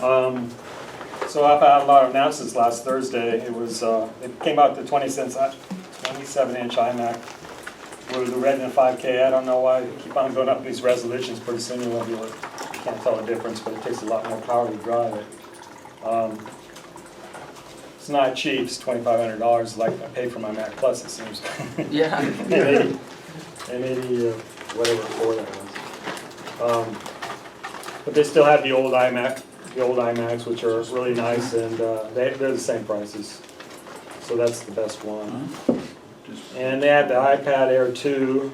So I've had a lot of announcements last Thursday. It came out the 27-inch iMac with the Retina 5K. I don't know why they keep on going up these resolutions. Pretty soon you can't tell the difference, but it takes a lot more power to drive it. It's not cheap. It's $2,500. Like I paid for my Mac Plus, it seems. Yeah. and 80 whatever for that was. But they still have the old iMacs, which are really nice, and they're the same prices. So that's the best one. And they have the iPad Air 2,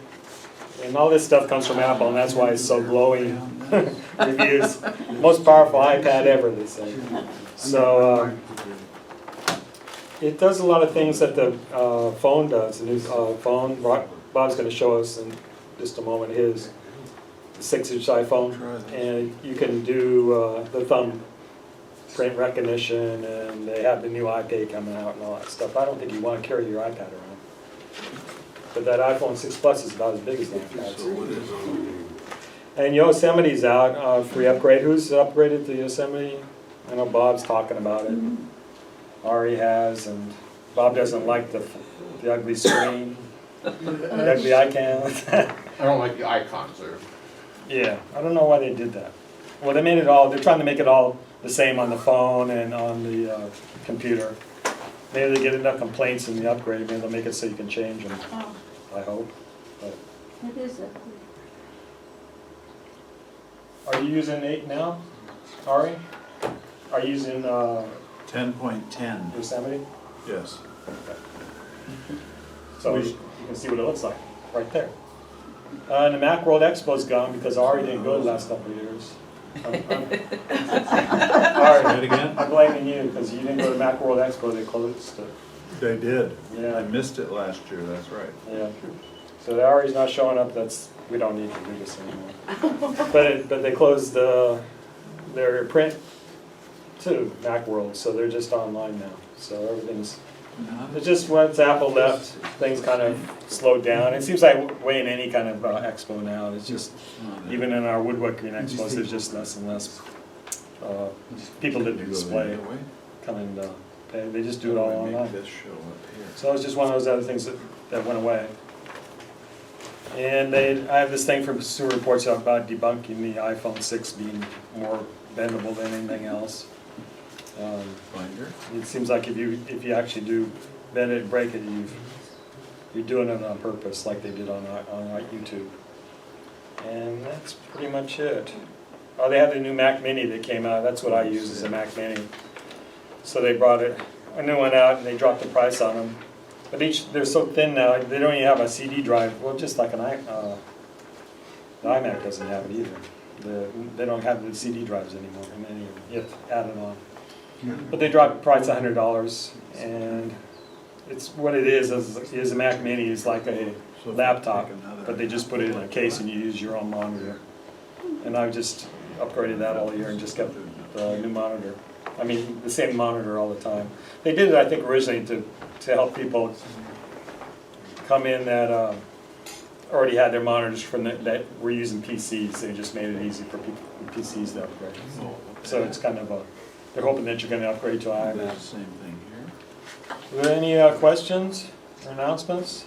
and all this stuff comes from Apple, and that's why it's so glowing reviews. Most powerful iPad ever, they say. So it does a lot of things that the phone does. The new phone, Bob's going to show us in just a moment his 6-inch iPhone, and you can do the thumbprint recognition, and they have the new iPad coming out and all that stuff. I don't think you want to carry your iPad around. But that iPhone 6 Plus is about as big as the iPad. And Yosemite's out, free upgrade. Who's upgraded to Yosemite? I know Bob's talking about it. Ari has, and Bob doesn't like the ugly screen, the ugly icon. I don't like the icons there. Yeah, I don't know why they did that. Well, they're trying to make it all the same on the phone and on the computer. Maybe they get enough complaints in the upgrade, maybe they'll make it so you can change them, I hope. But It is a, are you using 8 now, Ari? Are you using 10.10. Yosemite? Yes. So you can see what it looks like, right there. And the Macworld Expo's gone because Ari didn't go the last couple of years. Ari, Say it again? I'm blaming you because you didn't go to Macworld Expo, they closed it. They did. Yeah. I missed it last year, that's right. Yeah. So the Ari's not showing up, we don't need to do this anymore. But they closed their print too, Macworld, so they're just online now. So everything's, it's just once Apple left, things kind of slowed down. It seems like way in any kind of expo now, it's just, even in our woodworking expos, there's just less and less people that display coming to pay. They just do it all online. So it's just one of those other things that went away. And I have this thing from Consumer Reports about debunking the iPhone 6 being more bendable than anything else. It seems like if you actually do bend it and break it, you're doing it on purpose, like they did on YouTube. And that's pretty much it. Oh, they have the new Mac Mini that came out. That's what I use as a Mac Mini. So they brought a new one out, and they dropped the price on them. But they're so thin now, they don't even have a CD drive. Well, just like the iMac doesn't have it either. They don't have the CD drives anymore, and then you have to add it on. But they dropped the price $100, and it's what it is a Mac Mini. It's like a laptop, but they just put it in a case and you use your own monitor. And I've just upgraded that all year and just kept the new monitor. I mean, the same monitor all the time. They did it, I think, originally to help people come in that already had their monitors that were using PCs. They just made it easy for people with PCs to upgrade. So it's kind of they're hoping that you're going to upgrade to iMac. Same thing here. Are there any questions or announcements?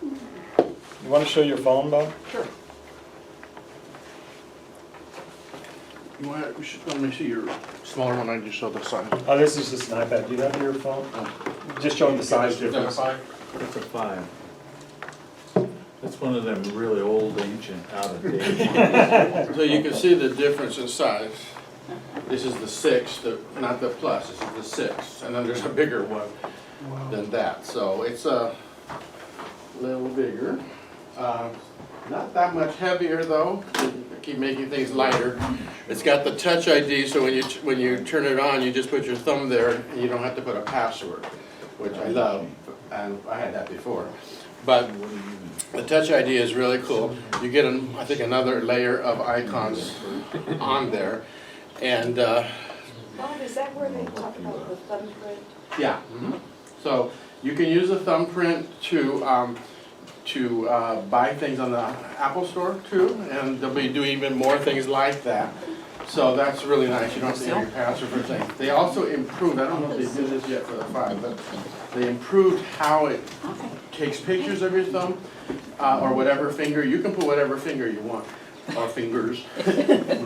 You want to show your phone, Bob? Sure. Let me see your smaller one. I just showed the size. Oh, this is just an iPad. Do you have your phone? Just showing the size difference. That's a 5. That's one of them really old, ancient, out of date. So you can see the difference in size. This is the 6, not the Plus. This is the 6, and then there's a bigger one than that. So it's a little bigger. Not that much heavier though. I keep making things lighter. It's got the Touch ID, so when you turn it on, you just put your thumb there, and you don't have to put a password, which I love, and I had that before. But the Touch ID is really cool. You get, I think, another layer of icons on there, and Bob, is that where they talk about the thumbprint? yeah. So you can use a thumbprint to buy things on the Apple Store too, and they'll be doing even more things like that. So that's really nice, you don't have to enter your password for things. They also improved, I don't know if they did this yet for the 5, but they improved how it takes pictures of your thumb, or whatever finger, you can put whatever finger you want, or fingers.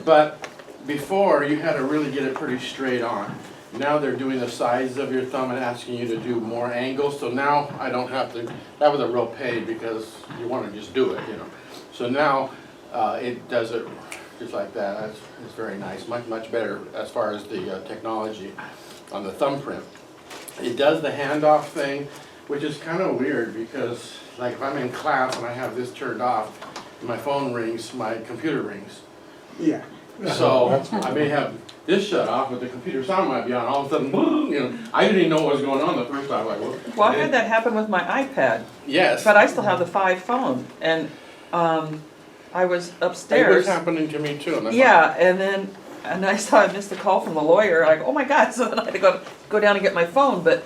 But before, you had to really get it pretty straight on. Now they're doing the size of your thumb and asking you to do more angles, so now I don't have to, that was a real pain because you want to just do it, you know. So now it does it just like that. It's very nice, much better as far as the technology on the thumbprint. It does the handoff thing, which is kind of weird because like if I'm in class and I have this turned off, my phone rings, my computer rings. Yeah. So I may have this shut off, but the computer sound might be on. All of a sudden, boom, you know, I didn't even know what was going on the first time. Like, what? Well, I had that happen with my iPad, Yes. but I still have the 5 phone, and I was It was upstairs. happening to me too. And I Yeah, and I saw I missed a call from the lawyer. I go, oh my God! So then I had to go down and get my phone, but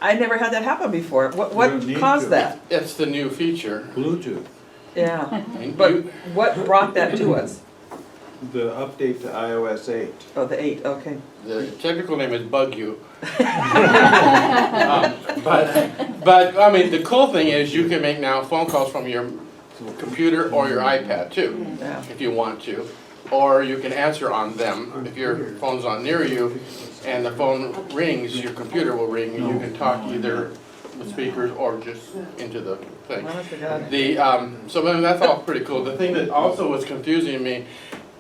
I never had that happen before. What don't need caused to. that? It's the new feature. Bluetooth, Yeah, And but you- what brought that to us? the update to iOS 8. Oh, the 8. Okay. the technical name is Bug You. But I mean, the cool thing is you can make now phone calls from your computer or your iPad too, Yeah. if you want to. Or you can answer on them. If your phone's on near you and the phone rings, your computer will ring and you can talk either with speakers or just into the thing. Honest to God. So then that's all pretty cool. The thing that also was confusing me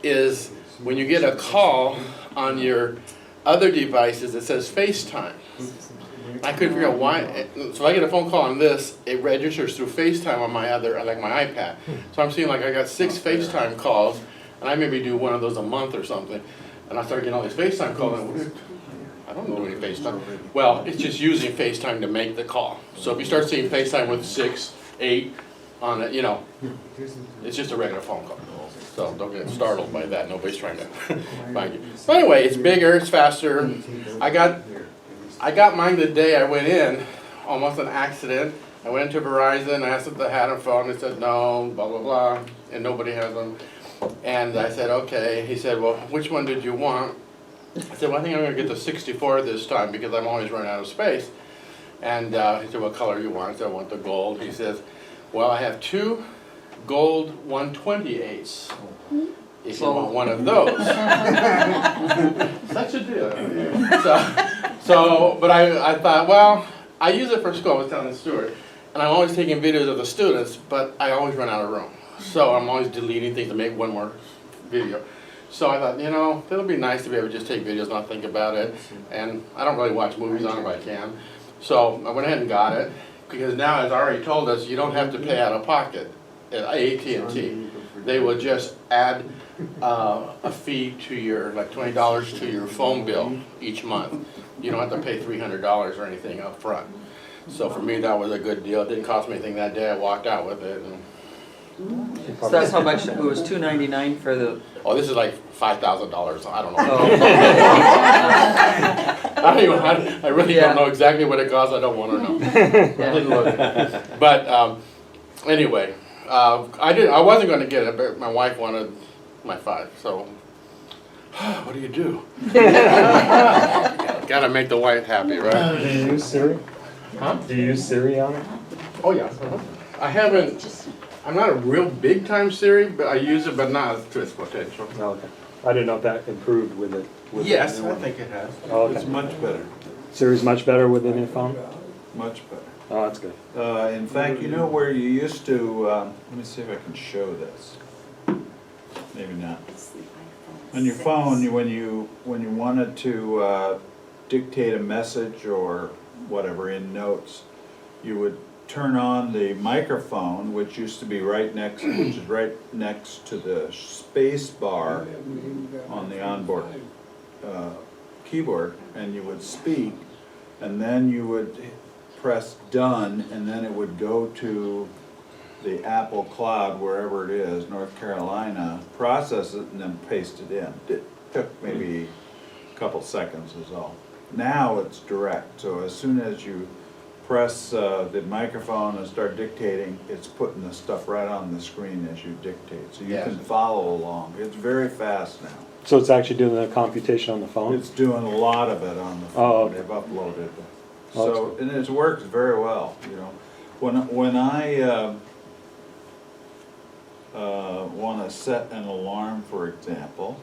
is when you get a call on your other devices, it says FaceTime. I couldn't figure out why. So I get a phone call on this, it registers through FaceTime on my other, like my iPad. So I'm seeing like I got 6 FaceTime calls, and I maybe do one of those a month or something. And I started getting all these FaceTime calls, and I don't do any FaceTime. Well, it's just using FaceTime to make the call. So if you start seeing FaceTime with 6, 8 on it, you know, it's just a regular phone call. So don't get startled by that, nobody's trying to find you. But anyway, it's bigger, it's faster. I got mine the day I went in, almost an accident. I went into Verizon, I asked if they had a phone, they said no, blah, blah, blah, and nobody has them. And I said, okay. He said, well, which one did you want? I said, well, I think I'm gonna get the 64 this time because I'm always running out of space. And he said, what color you want? I said, I want the gold. He says, well, I have 2 gold 128s. If you want one of those. Such a deal. But I thought, well, I use it for school. I was telling Stuart, and I'm always taking videos of the students, but I always run out of room. So I'm always deleting things to make one more video. So I thought, you know, it'll be nice to be able to just take videos and not think about it. And I don't really watch movies on it if I can. So I went ahead and got it, because now, as already told us, you don't have to pay out of pocket at AT&T. They will just add a fee to your, like $20 to your phone bill each month. You don't have to pay $300 or anything up front. So for me, that was a good deal. It didn't cost me anything that day. I walked out with it. And So that's how much, it was $2.99 for the, oh, this is like $5,000. I don't know. oh, I really don't know exactly what it costs. I don't want to know. I didn't look. But anyway, I wasn't going to get it, but my wife wanted my 5. So what do you do? Got to make the wife happy, right? Do you use Siri? Huh? Do you use Siri on it? Oh yeah. I haven't. I'm not a real big time Siri, but I use it, but not to its potential. Oh, okay. I didn't know if that improved with it. with the Yes, new I one. think it has. Oh, It's okay. much better, Siri's much better with the new phone? much better. Oh, that's good. In fact, you know where you used to, let me see if I can show this. Maybe not. On your phone, when you wanted to dictate a message or whatever in notes, you would turn on the microphone, which used to be right next, which is right next to the space bar on the onboard keyboard, and you would speak, and then you would press done, and then it would go to the Apple cloud, wherever it is, North Carolina, process it, and then paste it in. It took maybe a couple seconds is all. Now it's direct, so as soon as you press the microphone and start dictating, it's putting the stuff right on the screen as you dictate, so you Yes. can follow along. It's very fast now. So it's actually doing the computation on the phone? It's doing a lot of it on the Oh, phone, okay. they've uploaded. Oh, that's So, and it works very well, you know. When I wanna set an alarm, for example,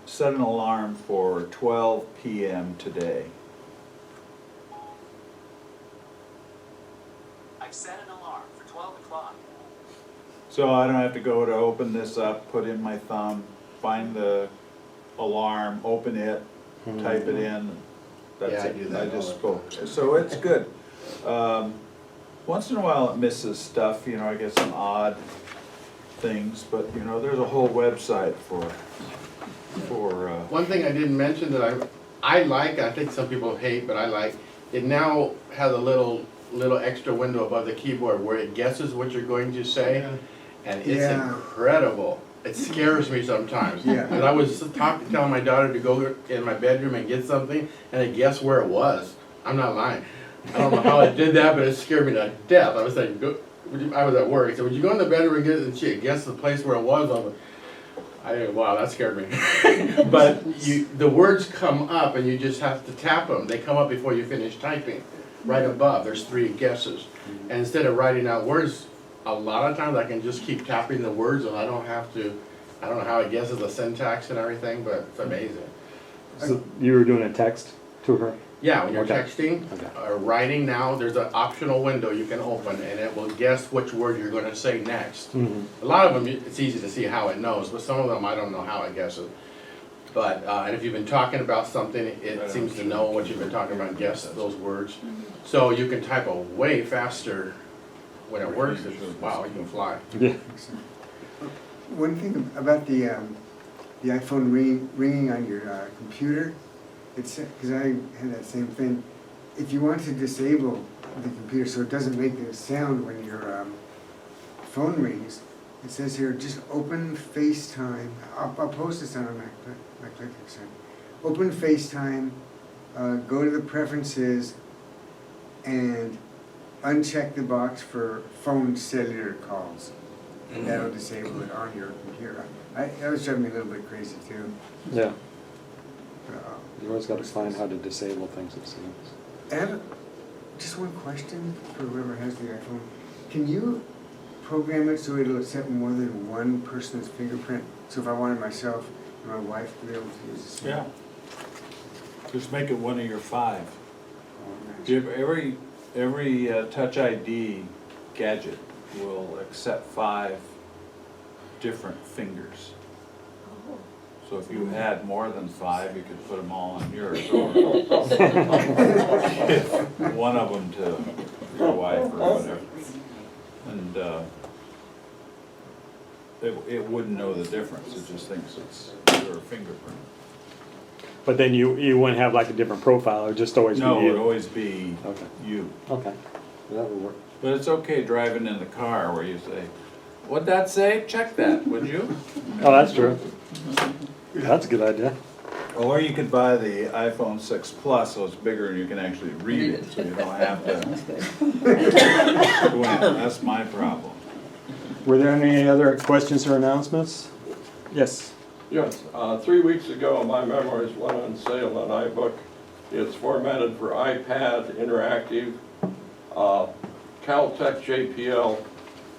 set an alarm for 12 PM today. I've set an alarm for 12 o'clock. So I don't have to go to open this up, put in my thumb, find the alarm, open it, type it in. That's Yeah, I it. do that I all just the time. spoke. So it's good. Once in a while it misses stuff, you know, I get some odd things, but you know, there's a whole website for, One thing I didn't mention that I like, I think some people hate, but I like, it now has a little extra window above the keyboard where it guesses what you're going to say, and it's Yeah. incredible. It scares me sometimes. Yeah. And I was telling my daughter to go in my bedroom and get something, and it guessed where it was. I'm not lying. I don't know how it did that, but it scared me to death. I was like, I was at work. I said, would you go in the bedroom and get it? And she guessed the place where it was. Wow, that scared me. But the words come up and you just have to tap them. They come up before you finish typing. Right above, there's 3 guesses. And instead of writing out words, a lot of times I can just keep tapping the words and I don't know how it guesses the syntax and everything, but it's amazing. So you were doing a text to her? Yeah, when you're Okay. texting Okay. or writing now, there's an optional window you can open and it will guess which word you're gonna say next. Mhm. A lot of them, it's easy to see how it knows, but some of them, I don't know how it guesses. But, and if you've been talking about something, it seems to know what you've been talking about, guess those words. So you can type a way faster when it works, it's, wow, you can fly. Yeah. One thing about the iPhone ringing on your computer, it's, because I had that same thing. If you want to disable the computer so it doesn't make the sound when your phone rings, it says here, just open FaceTime. I'll post this on my ClickUp site. Open FaceTime, go to the preferences, and uncheck the box for phone cellular calls. And that'll disable it on your computer. That was driving me a little bit crazy too. Yeah. Uh, You always gotta find how to disable things, it seems. I have just one question for whoever has the iPhone. Can you program it so it'll accept more than one person's fingerprint? So if I wanted myself and my wife to be able to use the same? yeah. Just make it one of your 5. Oh, Give every Touch ID gadget will accept 5 different fingers. So if you had more than 5, you could put them all on yours, or one of them to your wife or whatever. And it wouldn't know the difference, it just thinks it's your fingerprint. But then you wouldn't have like a different profile, it would just always be No, it would you? always be Okay. you. Okay, that would work. But it's okay driving in the car where you say, what'd that say? Check that, would you? Oh, that's true. That's a good idea. Or you could buy the iPhone 6 Plus, so it's bigger and you can actually read it, so you don't have to squint. That's my problem. Were there any other questions or announcements? Yes. Yes, 3 weeks ago, my memoirs went on sale on iBook. It's formatted for iPad, interactive. Caltech JPL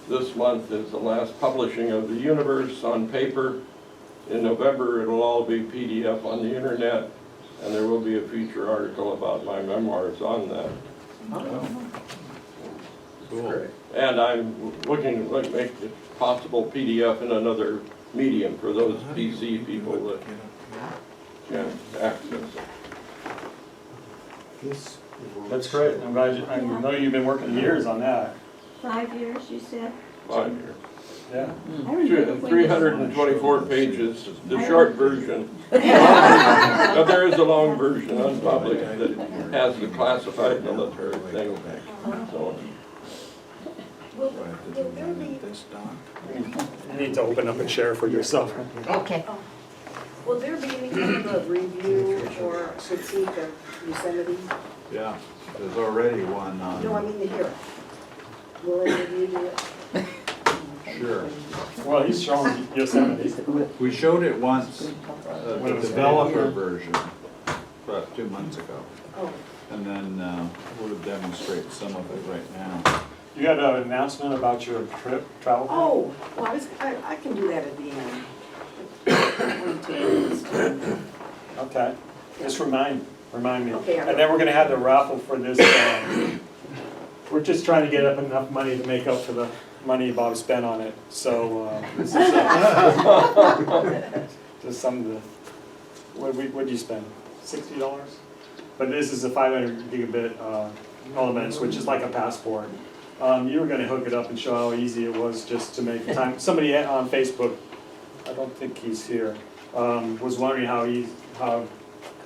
this month is the last publishing of the universe on paper. In November, it'll all be PDF on the internet, and there will be a feature article about my memoirs on that. Cool. And I'm looking to make it possible PDF in another medium for those PC people that can access it. This. That's great. I'm glad I know you've been working years on that. 5 years, you said? 5 years. Yeah. I remember when 324 pages, the short version. But there is a long version unpublished that has the classified military thing. So Will there be, You need to open up and share for yourself. Okay. will there be any kind of a review or critique of Yosemite? Yeah, there's already one No, I on, mean the hearing. Will any of you do it? sure. Well, he's showing Yosemite. We showed it once, When the it was developer made. version, about 2 months ago. Oh, And then we'll demonstrate some of it right now. You got an announcement about your trip, travel? oh, well, I can do that at the end. 1, 2 minutes. Okay, just remind me. Okay, I And then we're gonna have the raffle for this, we're just trying to get up enough money to make up for the money Bob spent on it, so, this is, just some of the, what'd you spend, $60? But this is a 500 gigabit, elements, which is like a passport. You were gonna hook it up and show how easy it was just to make time, somebody on Facebook, I don't think he's here, was wondering how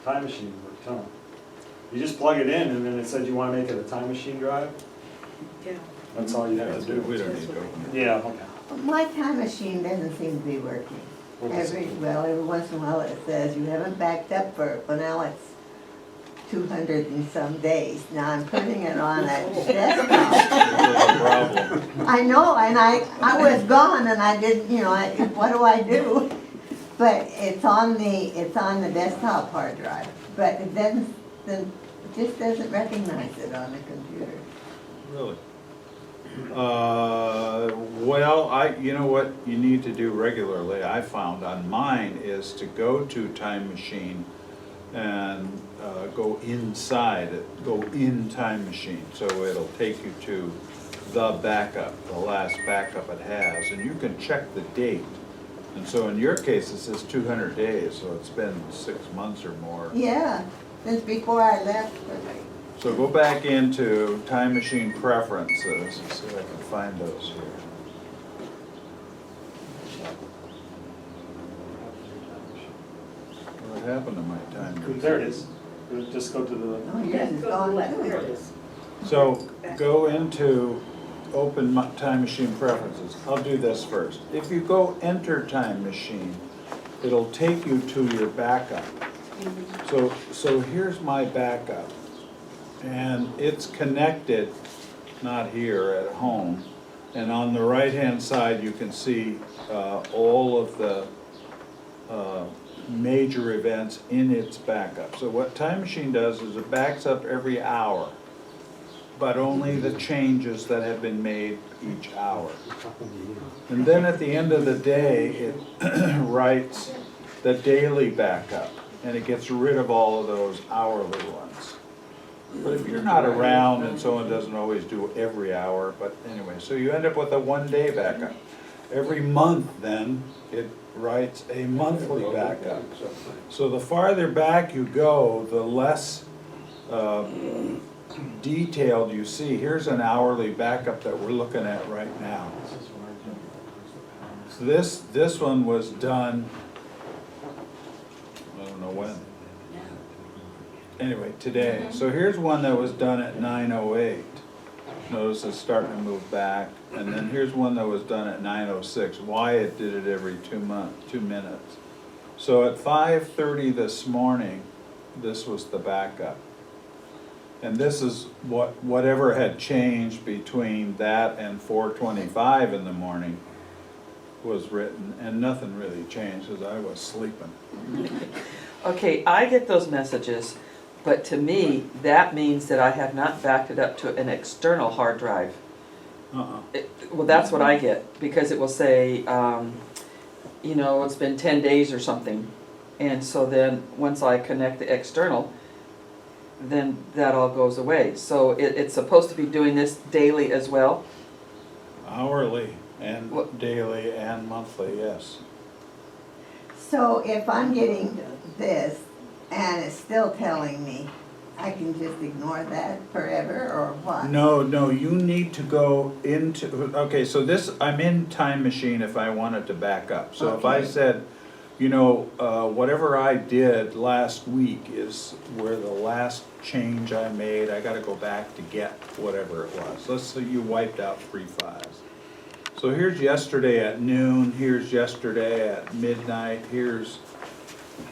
time machine worked, huh? You just plug it in and then it said you wanna make it a time machine drive, Yeah. that's all you have to do. We don't need to open it. Yeah, okay. My time machine doesn't seem to be working. What is it? Every once in a while it says you haven't backed up for, well now it's 200 and some days. Now I'm putting it on a desktop. That's a problem. I know, and I was gone and I didn't, what do I do? But it's on the desktop hard drive, but it just doesn't recognize it on the computer. Really? Well, you know what you need to do regularly, I found on mine, is to go to Time Machine and go inside it, go in Time Machine. So it'll take you to the backup, the last backup it has, and you can check the date. And so in your case, it says 200 days, so it's been 6 months or more. Yeah, since before I left. So go back into Time Machine Preferences, and see if I can find those here. What happened to my Time Machine? There it is. Just go to the, Oh, Yeah, yours is go to the gone left, too. there it is. So go into Open Time Machine Preferences. I'll do this first. If you go Enter Time Machine, it'll take you to your backup. So here's my backup. And it's connected, not here, at home. And on the right-hand side, you can see all of the major events in its backup. So what Time Machine does is it backs up every hour, but only the changes that have been made each hour. And then at the end of the day, it writes the daily backup, and it gets rid of all of those hourly ones. But if you're not around and someone doesn't always do every hour, but anyway, so you end up with a one-day backup. Every month then, it writes a monthly backup. So the farther back you go, the less detailed you see. Here's an hourly backup that we're looking at right now. So this one was done, I don't know when. Anyway, today. So here's one that was done at 9:08. Notice it's starting to move back. And then here's one that was done at 9:06. Wyatt did it every 2 minutes. So at 5:30 this morning, this was the backup. And this is whatever had changed between that and 4:25 in the morning was written, and nothing really changed as I was sleeping. Okay, I get those messages, but to me, that means that I have not backed it up to an external hard drive. Well, that's what I get, because it will say, it's been 10 days or something. And so then, once I connect the external, then that all goes away. So it's supposed to be doing this daily as well? Hourly and daily and monthly, yes. So if I'm getting this and it's still telling me, I can just ignore that forever or what? No, you need to go into, okay, so this, I'm in Time Machine if I wanted to back up. So if I Okay. said, whatever I did last week is where the last change I made, I gotta go back to get whatever it was. Let's say you wiped out 3 files. So here's yesterday at noon, here's yesterday at midnight, here's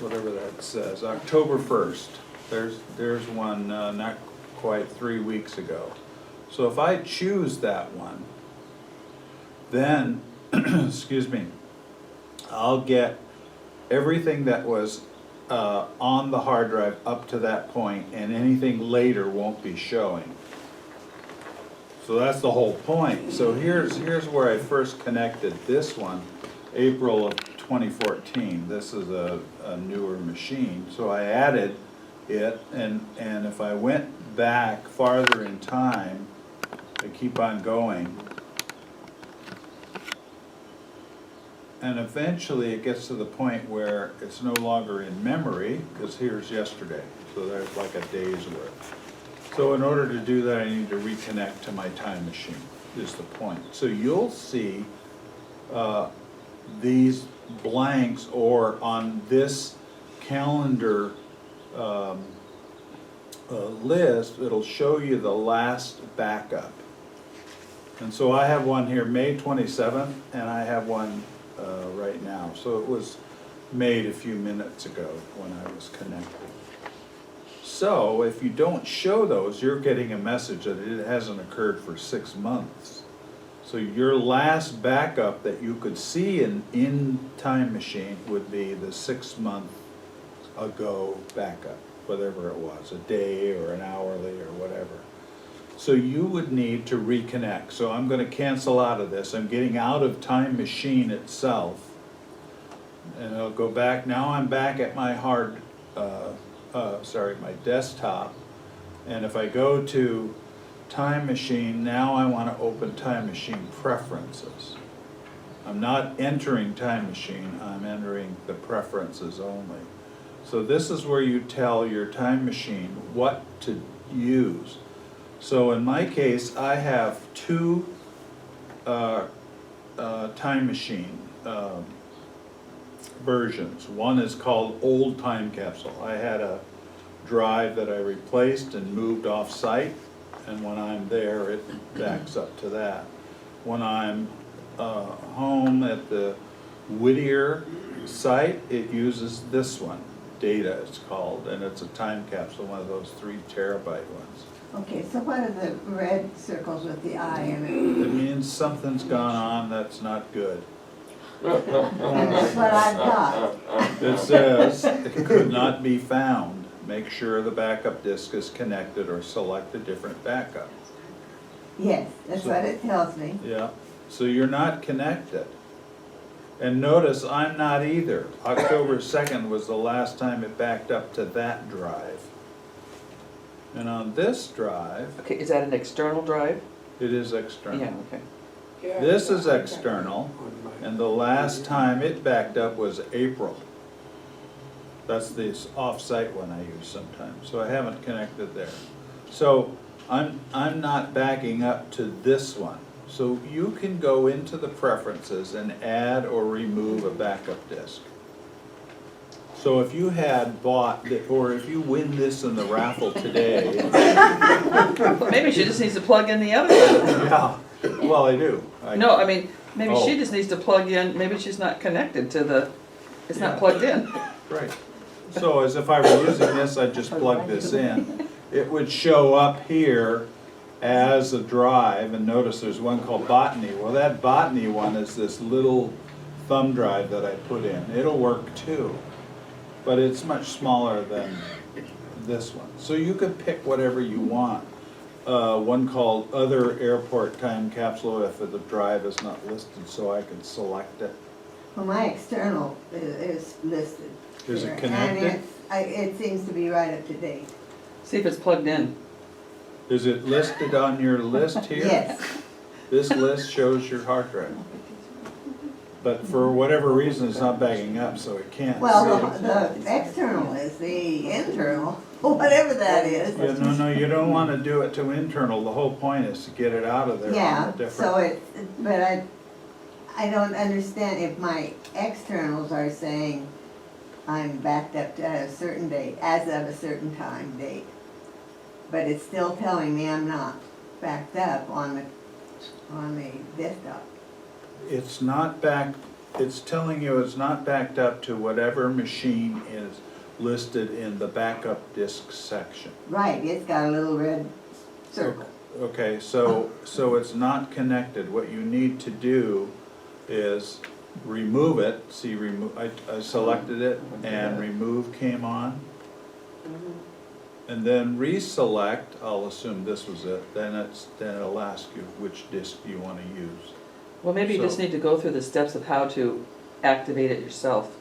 whatever that says, October 1st. There's one, not quite 3 weeks ago. So if I choose that one, then, excuse me, I'll get everything that was on the hard drive up to that point, and anything later won't be showing. So that's the whole point. So here's where I first connected this one, April of 2014. This is a newer machine. So I added it, and if I went back farther in time, I keep on going. And eventually it gets to the point where it's no longer in memory, because here's yesterday. So there's like a day's worth. So in order to do that, I need to reconnect to my time machine, is the point. So you'll see these blanks, or on this calendar list, it'll show you the last backup. And so I have one here, May 27th, and I have one right now. So it was made a few minutes ago when I was connected. So if you don't show those, you're getting a message that it hasn't occurred for 6 months. So your last backup that you could see in Time Machine would be the 6 month ago backup, whatever it was, a day or an hourly or whatever. So you would need to reconnect. So I'm going to cancel out of this. I'm getting out of Time Machine itself. And I'll go back. Now I'm back at my my desktop. And if I go to Time Machine, now I want to open Time Machine Preferences. I'm not entering Time Machine, I'm entering the preferences only. So this is where you tell your Time Machine what to use. So in my case, I have two Time Machine versions. One is called Old Time Capsule. I had a drive that I replaced and moved off-site, and when I'm there, it backs up to that. When I'm home at the Whittier site, it uses this one, Data it's called, and it's a time capsule, one of those 3 terabyte ones. Okay, so what are the red circles with the eye in It means something's gone on that's not good. it? And that's what I've got. It says it could not be found. Make sure the backup disk is connected or select a different backup. Yes, that's what it tells me. Yeah, so you're not connected. And notice I'm not either. October 2nd was the last time it backed up to that drive. And on this drive, Okay, is that an external drive? it is external. Yeah, okay. This is external, and the last time it backed up was April. That's the off-site one I use sometimes, so I haven't connected there. So I'm not backing up to this one. So you can go into the preferences and add or remove a backup disk. So if you had bought, or if you win this in the raffle today, Maybe she just needs to plug in the other one. yeah, well, I do. No, I mean, maybe she Oh. just needs to plug in, maybe she's not connected to the, it's Yeah. not plugged in. Right. So as if I were using this, I'd just plug this in. It would show up here as a drive, and notice there's one called Botany. Well, that Botany one is this little thumb drive that I put in. It'll work too, but it's much smaller than this one. So you could pick whatever you want. One called Other Airport Time Capsule if the drive is not listed, so I can select it. Well, my external is listed. Is it here, connected? And it seems to be right up to date. See if it's plugged in. Is it listed on your list here? Yes. This list shows your hard drive. But for whatever reason, it's not backing up, so it can't Well, see. the external is the internal, whatever that is. Yeah, no, you don't want to do it to internal. The whole point is to get it out of there on Yeah, a different. so but I don't understand if my externals are saying I'm backed up to a certain date, as of a certain time date. But it's still telling me I'm not backed up on the desktop. It's not backed, it's telling you it's not backed up to whatever machine is listed in the backup disk section. Right, it's got a little red circle. Okay, so it's not connected. What you need to do is remove it. See, I selected it and remove came on. And then reselect, I'll assume this was it, then it'll ask you which disk you want to use. Well, maybe you just So- need to go through the steps of how to activate it yourself.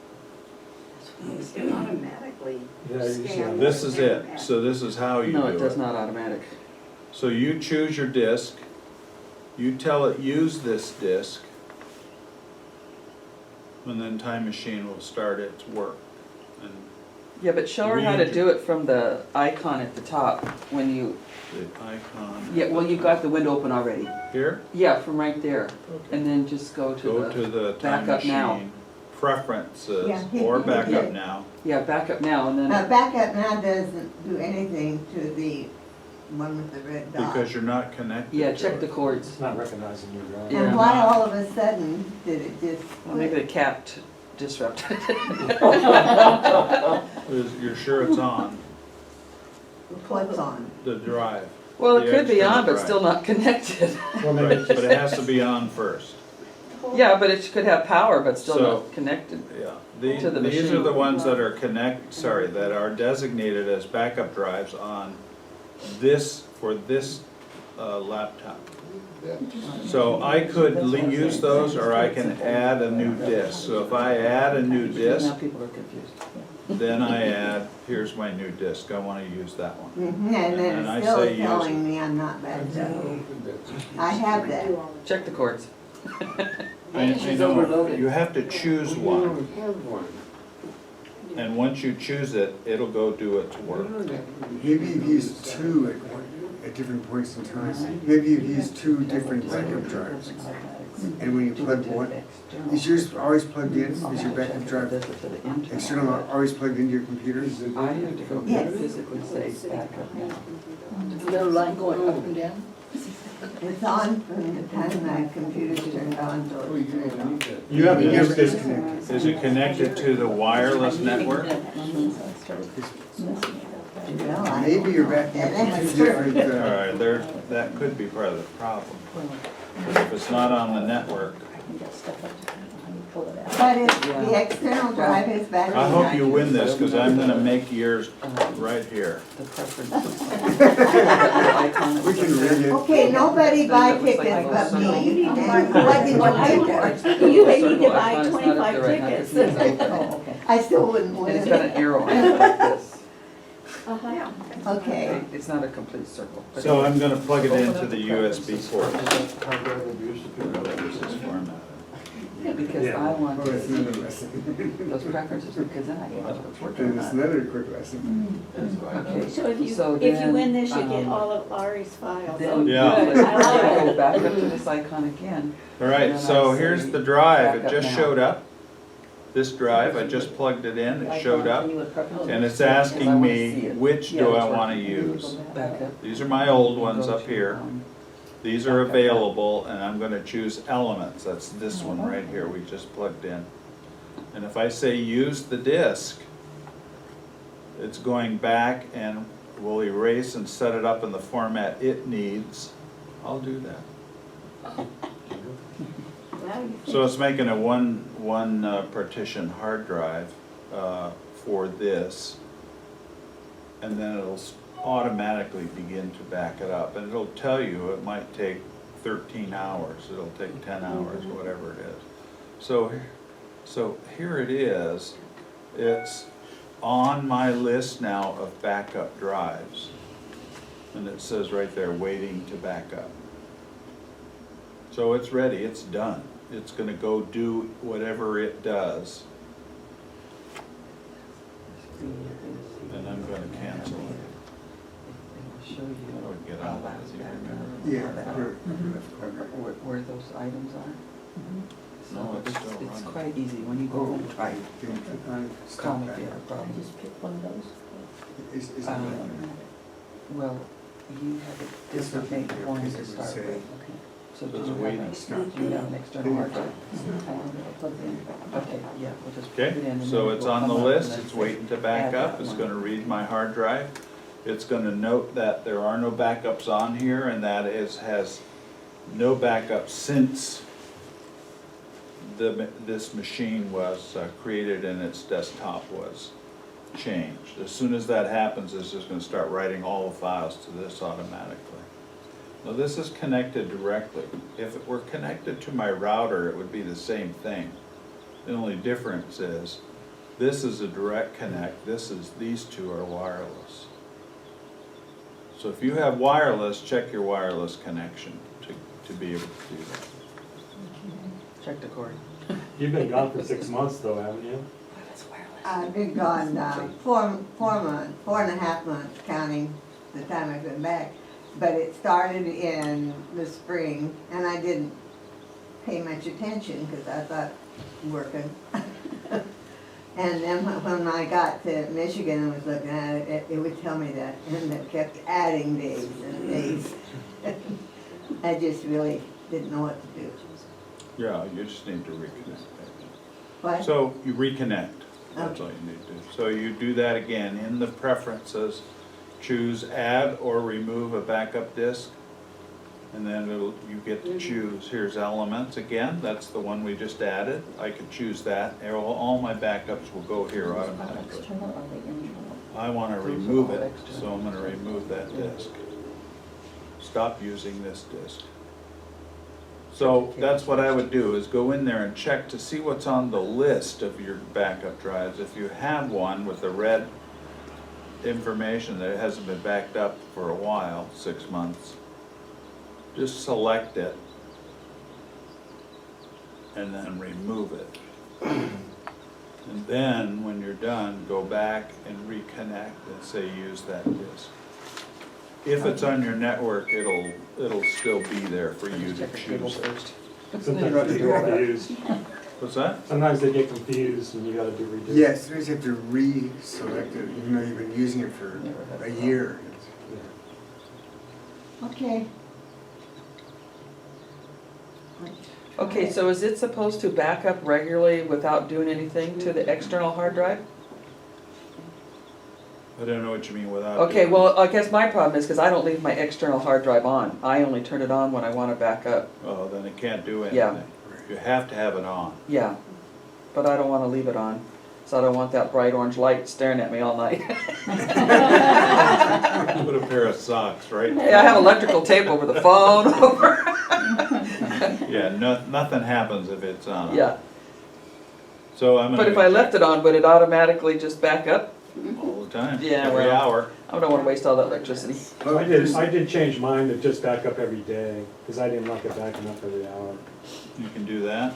It automatically Yeah, you see scans. This is it, so this is how you do it. No, it does not automatic. So you choose your disk, you tell it use this disk, and then Time Machine will start its work. And Yeah, but show her how to do it from the icon at the top when you, the icon. yeah, well, you've got the window open already. Here, Yeah, from right there. okay. And then just go Go to to the Time backup now. Machine preferences, Yeah. or backup now. yeah, backup now and then. Backup now doesn't do anything to the one with the red dot. Because you're not connected Yeah, to check the it. cords. It's not recognizing your drive. Yeah. And why all of a sudden did it just Well, maybe quit? the cat disrupted. You're sure it's on, What's on? the drive. Well, it The could be external on, but drive. still not connected. Well, maybe Right, but it has to be on first. Yeah, but it could have power, but still So- not connected. Yeah, To the these are machine. the ones that are that are designated as backup drives on this, for this laptop. So I could use those, or I can add a new disk. So if I add a new Now disk, people are confused. then I add, here's my new disk, I wanna use that one. And And then then I it's still say use telling it. me I'm not backed up. I have that. Check the cords. And you have to choose one, and once you choose it, it'll go do its work. Maybe you've used two at different points in time. Maybe you've used two different backup drives. And when you plug one, is yours always plugged in? Is your backup drive external always plugged into your computer? I have to go Yes. physically say backup now. Little line going up and down? It's on from the time my computer's turned on till it's turned on. You haven't Never used this. disconnected. Is it connected to the wireless network? Well, I Maybe don't you're know. back And in that's different, Alright, that could be part of the problem. If it's not on the network, But if the external drive is battery. I hope you win this, cause I'm gonna make yours right here. The preferences. The icon that we was can up there. read it. Okay, nobody buy tickets but me. And what did you pay for? You may need Circle to buy icon is not up 25 there right now 'cause tickets. it's open. I still wouldn't And it's got win. an arrow on it like this. Uh-huh. Okay. It's not a complete circle. but So it- I'm gonna plug it into the USB port. Because Yeah. I want Oh, it's another to lesson. those preferences, because then I can know what's working And or it's not. another quick lesson. Okay, So if you, so if you then, win this, you get um, all of Ari's files. Then, Yeah. good. I like I it. go back up to this icon again. Alright, so here's the drive, it Backup just now. showed up. This drive, I just plugged it in, it showed up, and it's I asking wanna me, see it. which Yeah, do it's I wanna working. use? Back up. These are my old ones Go up to, here. These are available, and I'm gonna choose elements, that's this one right here, we just plugged in. And if I say use the disk, it's going back and will erase and set it up in the format it needs. I'll do that. So it's making a one partition hard drive for this, and then it'll automatically begin to back it up, and it'll tell you it might take 13 hours, it'll take 10 hours, whatever it is. So here it is, it's on my list now of backup drives, and it says right there, waiting to back up. So it's ready, it's done. It's gonna go do whatever it does, and I'm gonna cancel it. It'll show you How do I get out of that's it? Do you back remember? up, Yeah. all that. Where those items are. No, So it's still It's running. quite easy, when you go home, try it. Then click on Call stop me if you back. have a problem. Just pick one of those. Is it Um, like- Well, you have a It's not different there, point because to it would start say- with. So do It's you have waiting. an external hard drive? Okay, yeah, we'll just put Okay, it in and so then it's we'll on come the up list, and it's then waiting to back add up, that it's one. gonna read my hard drive. It's gonna note that there are no backups on here, and that has no backup since this machine was created and its desktop was changed. As soon as that happens, it's just gonna start writing all the files to this automatically. Now, this is connected directly. If it were connected to my router, it would be the same thing. The only difference is, this is a direct connect, these two are wireless. So if you have wireless, check your wireless connection to be able to do that. Check the cord. You've been gone for 6 months though, haven't you? I've been gone 4.5 months, counting the time I've been back. But it started in the spring, and I didn't pay much attention because I thought working. And then when I got to Michigan and was looking at it, it would tell me that, and it kept adding days and days. I just really didn't know what to do. Yeah, you just need to reconnect. What? So you reconnect, that's Okay. all you need to do. So you do that again, in the preferences, choose add or remove a backup disk. And then you get to choose, here's elements again, that's the one we just added. I could choose that, all my backups will go here automatically. External or the internal? I want to remove it, so I'm going to remove that disk. Stop using this disk. So that's what I would do, is go in there and check to see what's on the list of your backup drives. If you have one with the red information that it hasn't been backed up for a while, 6 months, just select it and then remove it. And then, when you're done, go back and reconnect and say use that disk. If it's on your network, it'll still be there for you to Check the cable choose it. first. Sometimes they get confused. What's that? Sometimes they get confused and you gotta do redo. Yes, sometimes you have to re-select it, even though you've been using it for a year. Okay. Okay, so is it supposed to back up regularly without doing anything to the external hard drive? I don't know what you mean without. Okay, doing- well, I guess my problem is because I don't leave my external hard drive on. I only turn it on when I want to back up. Oh, then it can't do Yeah. anything. You have to have it on. Yeah, but I don't want to leave it on. So I don't want that bright orange light staring at me all night. Put a pair of socks, right? Yeah, I have electrical tape over the phone, over. Yeah, nothing happens if it's on. Yeah, So I'm gonna. but if I left it on, would it automatically just back up? All the time, Yeah, every well. hour. I don't want to waste all that electricity. I did change mine to just back up every day, because I didn't like it backing up every hour. You can do that.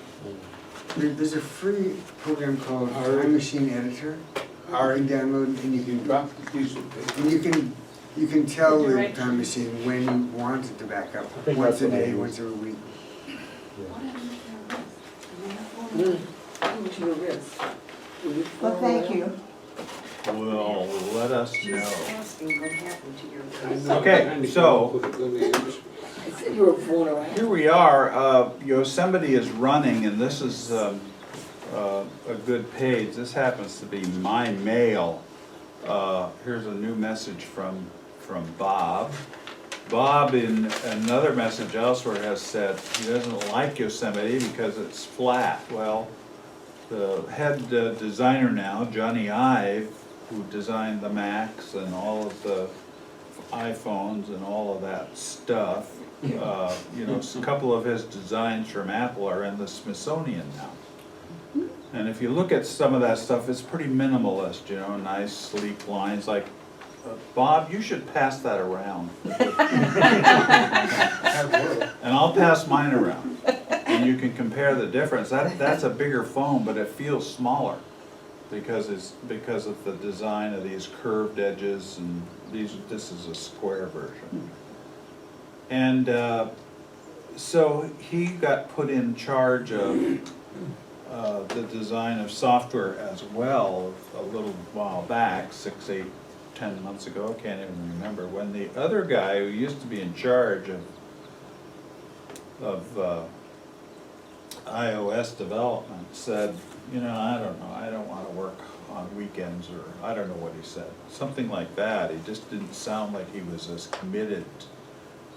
There's a free program called Time Machine Editor. You can download and you can Drop the piece of paper. and you can tell the time machine when you want it to back up. I think Once that's a what I day, use. once every week. What's your risk? Well, thank you. Well, let us know. Asking what happened to your. Okay, so I said you were fooling around. here we are. Yosemite is running, and this is a good page. This happens to be my mail. Here's a new message from Bob. Bob, in another message elsewhere, has said he doesn't like Yosemite because it's flat. Well, the head designer now, Johnny Ive, who designed the Macs and all of the iPhones and all of that stuff, a couple of his designs from Apple are in the Smithsonian now. And if you look at some of that stuff, it's pretty minimalist, nice sleek lines, like, Bob, you should pass that around. And I'll pass mine around, and you can compare the difference. That's a bigger phone, but it feels smaller because of the design of these curved edges, and this is a square version. And so he got put in charge of the design of software as well a little while back, 6, 8, 10 months ago, I can't even remember, when the other guy who used to be in charge of iOS development said, you know, I don't know, I don't wanna work on weekends, or I don't know what he said, something like that. He just didn't sound like he was as committed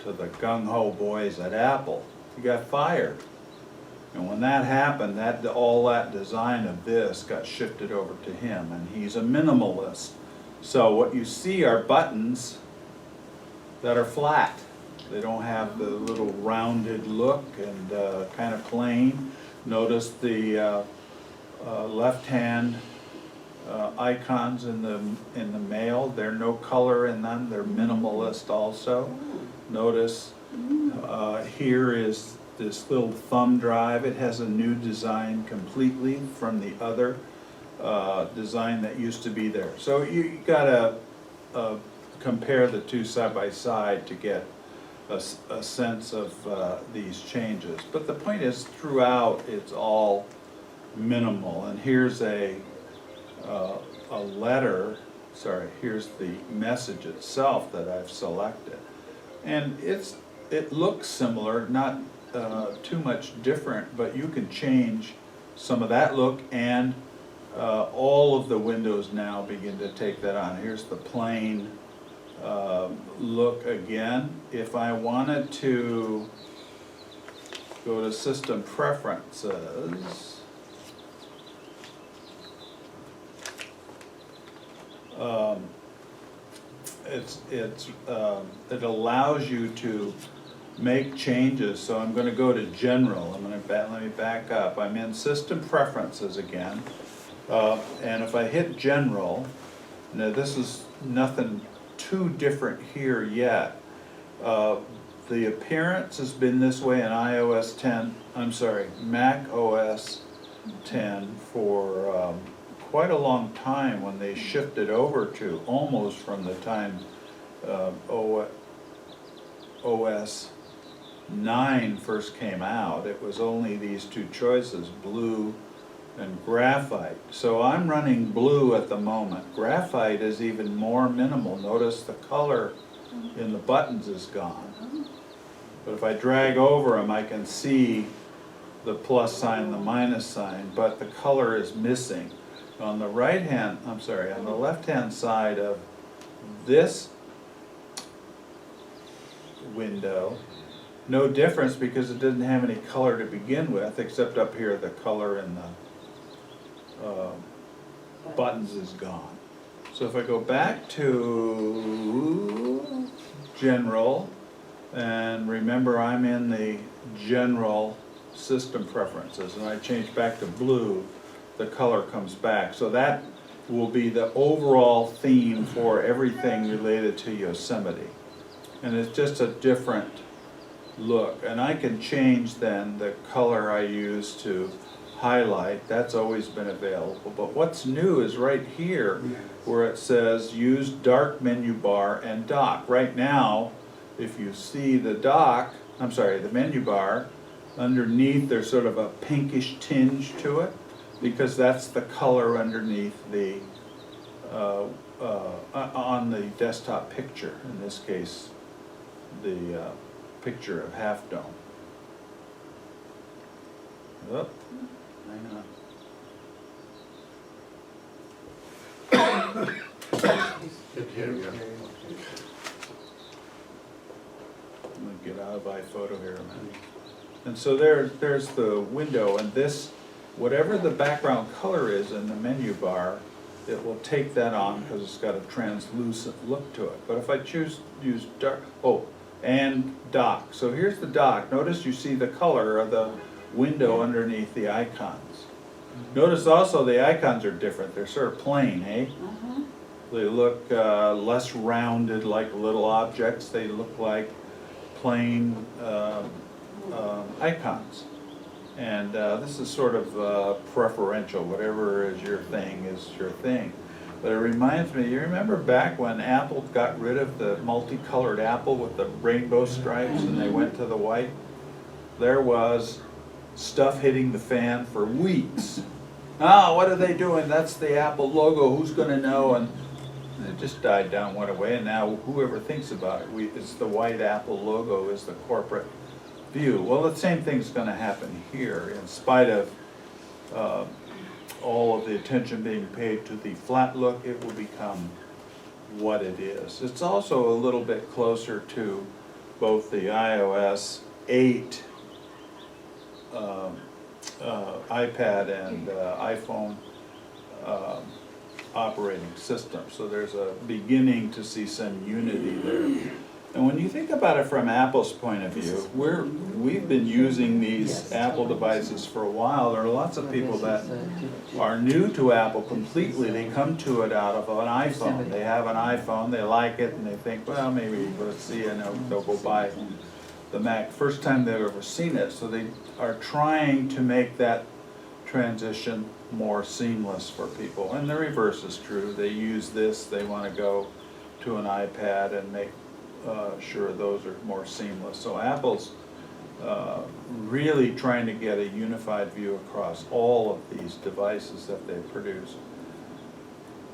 to the gung-ho boys at Apple. He got fired. And when that happened, all that design of this got shifted over to him, and he's a minimalist. So what you see are buttons that are flat. They don't have the little rounded look and kind of plain. Notice the left-hand icons in the mail. There's no color in them. They're minimalist also. Notice here is this little thumb drive. It has a new design completely from the other design that used to be there. So you gotta compare the two side by side to get a sense of these changes. But the point is, throughout, it's all minimal. And here's a letter, sorry, here's the message itself that I've selected. And it looks similar, not too much different, but you can change some of that look, and all of the windows now begin to take that on. Here's the plain look again. If I wanted to go to System Preferences, it allows you to make changes. So I'm going to go to General. Let me back up. I'm in System Preferences again, and if I hit General, now this is nothing too different here yet. The appearance has been this way in iOS 10. I'm sorry, Mac OS 10 for quite a long time, when they shifted over to almost from the time OS 9 first came out. It was only these two choices, blue and graphite. So I'm running blue at the moment. Graphite is even more minimal. Notice the color in the buttons is gone. But if I drag over them, I can see the plus sign, the minus sign, but the color is missing. On the on the left-hand side of this window, no difference because it didn't have any color to begin with, except up here the color in the buttons is gone. So if I go back to General, and remember I'm in the General System Preferences, and I change back to blue, the color comes back. So that will be the overall theme for everything related to Yosemite. And it's just a different look. And I can change then the color I use to highlight. That's always been available. But what's new is right here where it says use dark menu bar and dock. Right now, if you see the the menu bar, underneath there's sort of a pinkish tinge to it, because that's the color underneath the on the desktop picture, in this case the picture of Half Dome. Oh, hang on. Here we go. I'm gonna get out of iPhoto here a minute. And so there's the window, and this, whatever the background color is in the menu bar, it will take that on because it's got a translucent look to it. But if I use dark, and dock. So here's the dock. Notice you see the color of the window underneath the icons. Notice also the icons are different. They're sort of plain, eh? They look less rounded like little objects. They look like plain icons. And this is sort of preferential. Whatever is your thing is your thing. But it reminds me, you remember back when Apple got rid of the multicolored apple with the rainbow stripes and they went to the white? There was stuff hitting the fan for weeks. Oh, what are they doing? That's the Apple logo. Who's going to know? And it just died down, went away, and now whoever thinks about it, it's the white Apple logo is the corporate view. Well, the same thing's gonna happen here, in spite of all of the attention being paid to the flat look, it will become what it is. It's also a little bit closer to both the iOS 8 iPad and iPhone operating system. So there's a beginning to see some unity there. And when you think about it from Apple's point of view, we've been using these Apple devices for a while. There are lots of people that are new to Apple completely. They come to it out of an iPhone. They have an iPhone, they like it, and they think, well, maybe let's see, and they'll go buy the Mac. First time they've ever seen it. So they are trying to make that transition more seamless for people. And the reverse is true. They use this, they want to go to an iPad and make sure those are more seamless. So Apple's really trying to get a unified view across all of these devices that they produce.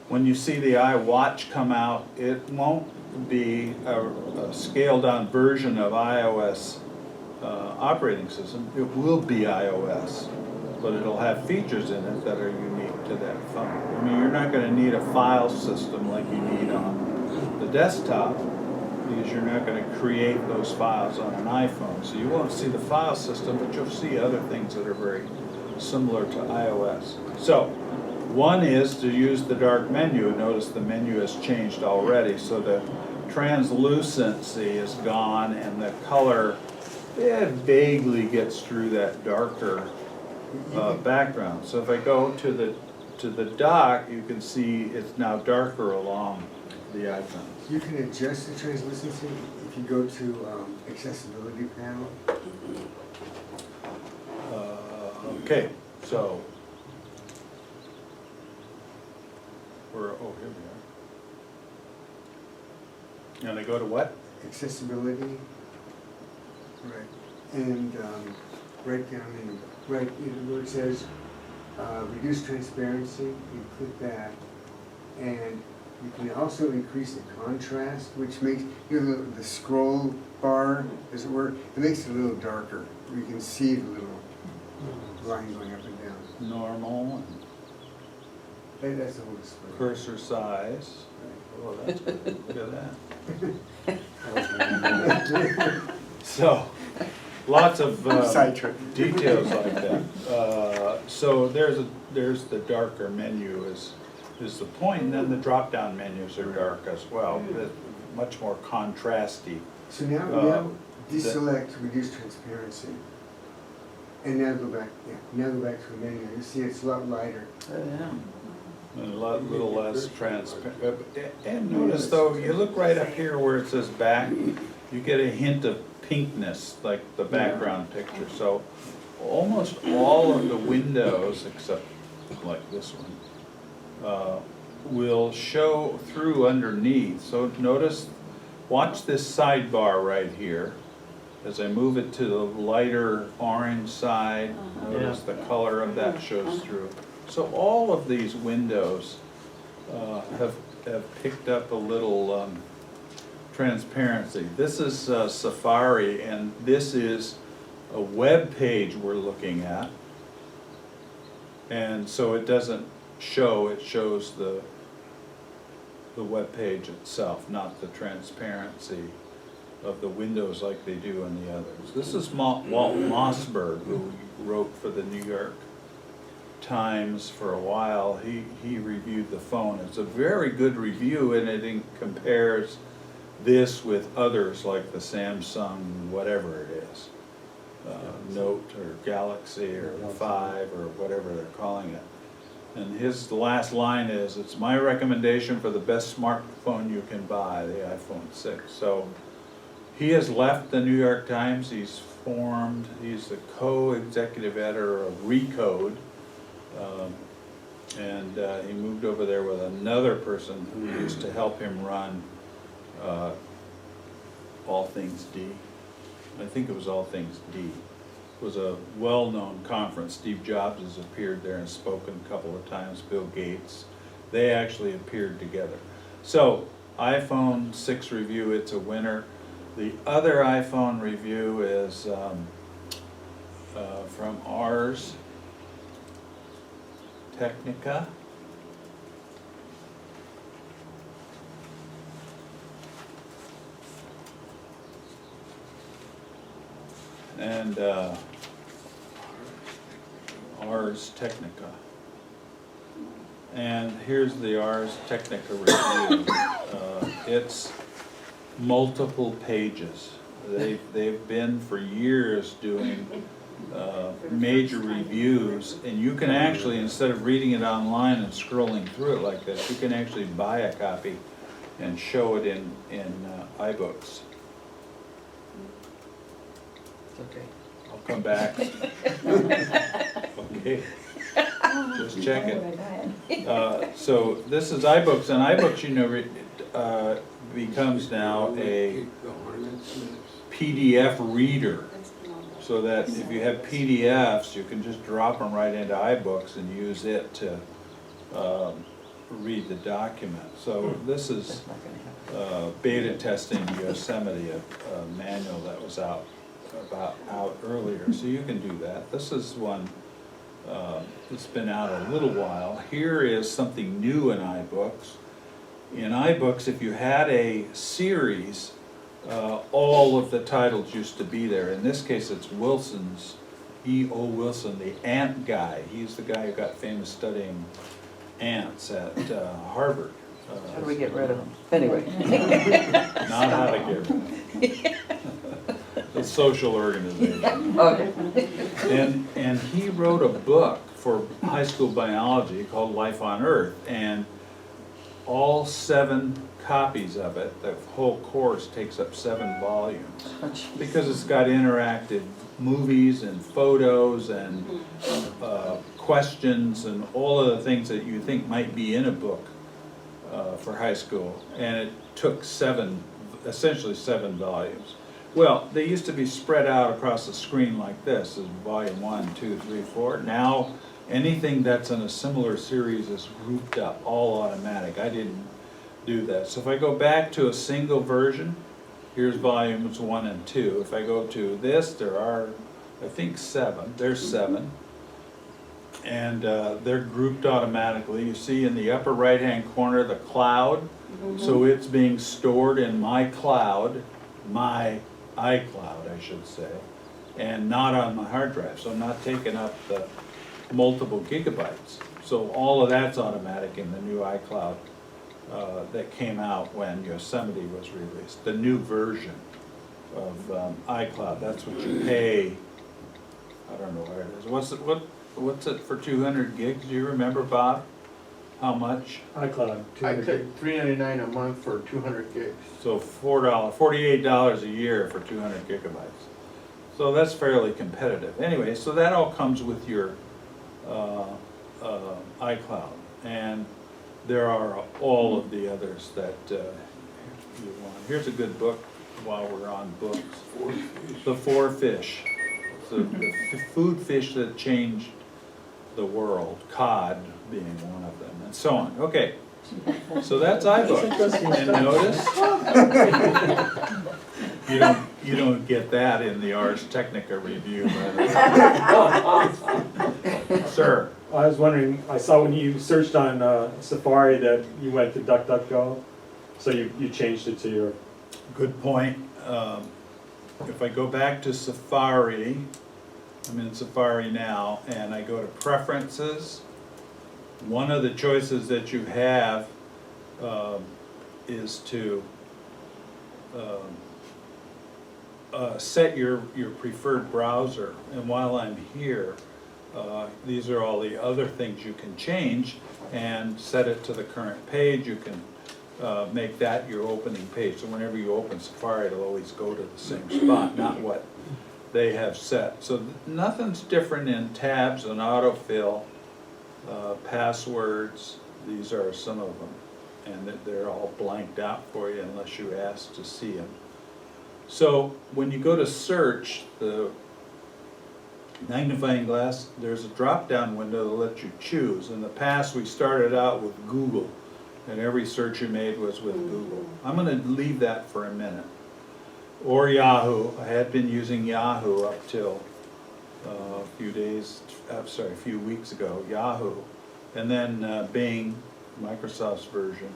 When you see the iWatch come out, it won't be a scaled down version of iOS operating system. It will be iOS, but it'll have features in it that are unique to that phone. I mean, you're not going to need a file system like you need on the desktop, because you're not going to create those files on an iPhone. So you won't see the file system, but you'll see other things that are very similar to iOS. So one is to use the dark menu. Notice the menu has changed already, so the translucency is gone and the color, it vaguely gets through that darker background. So if I go to the dock, you can see it's now darker along the icons. You can adjust the translucency if you go to accessibility panel. Okay, so we're, oh, here we are. And I go to what? Accessibility. Right. And right down in, right where it says reduce transparency, you click that. And you can also increase the contrast, which makes, you know, the scroll bar, as it were, it makes it a little darker. You can see the little line going up and down. Normal and That's the whole display. cursor size. Oh, that's good. Look at that. So, lots of Sidetrack. details like that. So there's the darker menu is the point, and then the drop-down menus are dark as well, much more contrasty. So now deselect reduce transparency. And now go back, now go back to the menu. You see it's a lot lighter. And a little less transparent. And notice though, you look right up here where it says back, you get a hint of pinkness, like the background picture. So almost all of the windows, except like this one, will show through underneath. So notice, watch this sidebar right here. As I move it to the lighter orange side, notice the color of that shows through. So all of these windows have picked up a little transparency. This is Safari, and this is a web page we're looking at. And so it doesn't show, it shows the web page itself, not the transparency of the windows like they do in the others. This is Walt Mossberg, who wrote for the New York Times for a while. He reviewed the phone. It's a very good review, and it compares this with others like the Samsung whatever it is, Note or Galaxy or 5 or whatever they're calling it. And his last line is, "It's my recommendation for the best smartphone you can buy, the iPhone 6. So he has left the New York Times. He's the co-executive editor of Recode. And he moved over there with another person who used to help him run All Things D. I think it was All Things D. It was a well-known conference. Steve Jobs has appeared there and spoken a couple of times, Bill Gates. They actually appeared together. So, iPhone 6 review, it's a winner. The other iPhone review is from Ars Technica. And Ars Technica. And here's the Ars Technica review. It's multiple pages. They've been for years doing major reviews, and you can actually, instead of reading it online and scrolling through it like this, you can actually buy a copy and show it in iBooks. It's okay. I'll come back. Okay. Just checking. So this is iBooks, and iBooks, you know, becomes now a PDF reader. So that if you have PDFs, you can just drop them right into iBooks and use it to read the document. So this is That's not gonna happen. beta testing Yosemite, a manual that was out earlier. So you can do that. This is one that's been out a little while. Here is something new in iBooks. In iBooks, if you had a series, all of the titles used to be there. In this case, it's Wilson's, E.O. Wilson, the ant guy. He's the guy who got famous studying ants at Harvard. How do we get rid of them? Anyway. Not how to get rid of them. A social organization. Okay. And he wrote a book for high school biology called Life on Earth, and all 7 copies of it, the whole course takes up 7 volumes, because it's got interactive movies and photos and questions and all of the things that you think might be in a book for high school, and it took essentially 7 volumes. Well, they used to be spread out across the screen like this, as volume 1, 2, 3, 4. Now, anything that's in a similar series is grouped up, all automatic. I didn't do that. So if I go back to a single version, here's volumes 1 and 2. If I go to this, there are, I think, 7. There's 7. And they're grouped automatically. You see in the upper right-hand corner the cloud. So it's being stored in my cloud, my iCloud, I should say, and not on my hard drive. So I'm not taking up the multiple gigabytes. So all of that's automatic in the new iCloud that came out when Yosemite was released, the new version of iCloud. That's what you pay. I don't know where it is. What's it for 200 gigs? Do you remember, Bob? How much? iCloud, I took $3.99 a month for 200 gigs. So $48 a year for 200 gigabytes. So that's fairly competitive. Anyway, so that all comes with your iCloud, and there are all of the others that you want. Here's a good book while we're on books. The 4 Fish. So the food fish that changed the world, cod being one of them, and so on. Okay, so that's iBooks. And notice you don't get that in the Ars Technica review, by the way. Sir. I was wondering, I saw when you searched on Safari that you went to DuckDuckGo, so you changed it to your... Good point. If I go back to Safari, I'm in Safari now, and I go to Preferences, one of the choices that you have is to set your preferred browser. And while I'm here, these are all the other things you can change and set it to the current page. You can make that your opening page. So whenever you open Safari, it'll always go to the same spot, not what they have set. So nothing's different in tabs and autofill, passwords. These are some of them, and they're all blanked out for you unless you ask to see them. So when you go to search, the magnifying glass, there's a drop-down window that lets you choose. In the past, we started out with Google, and every search you made was with Google. I'm going to leave that for a minute. or Yahoo. I had been using Yahoo up till a few weeks ago, Yahoo. And then Bing, Microsoft's version,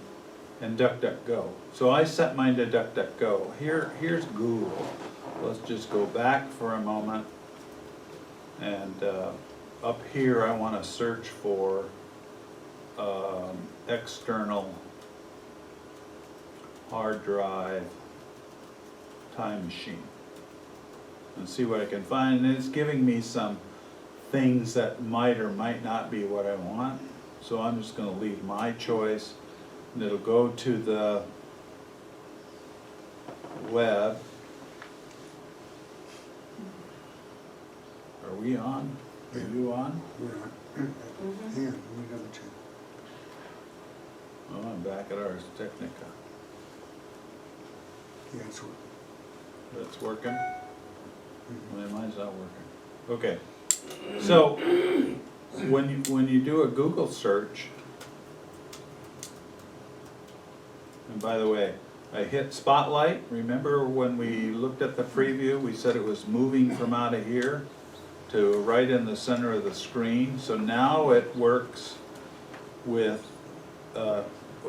and DuckDuckGo. So I set mine to DuckDuckGo. Here's Google. Let's just go back for a moment. And up here I want to search for external hard drive time machine. And see what I can find. And it's giving me some things that might or might not be what I want. So I'm just going to leave my choice. And it'll go to the web. Are we on? Are you on? We're on. Hang on, let me double check. Oh, I'm back at Ars Technica. Yeah, it's working. That's working? Well, mine's not working. Okay. So, when you do a Google search, and by the way, I hit Spotlight. Remember when we looked at the preview, we said it was moving from out of here to right in the center of the screen. So now it works with,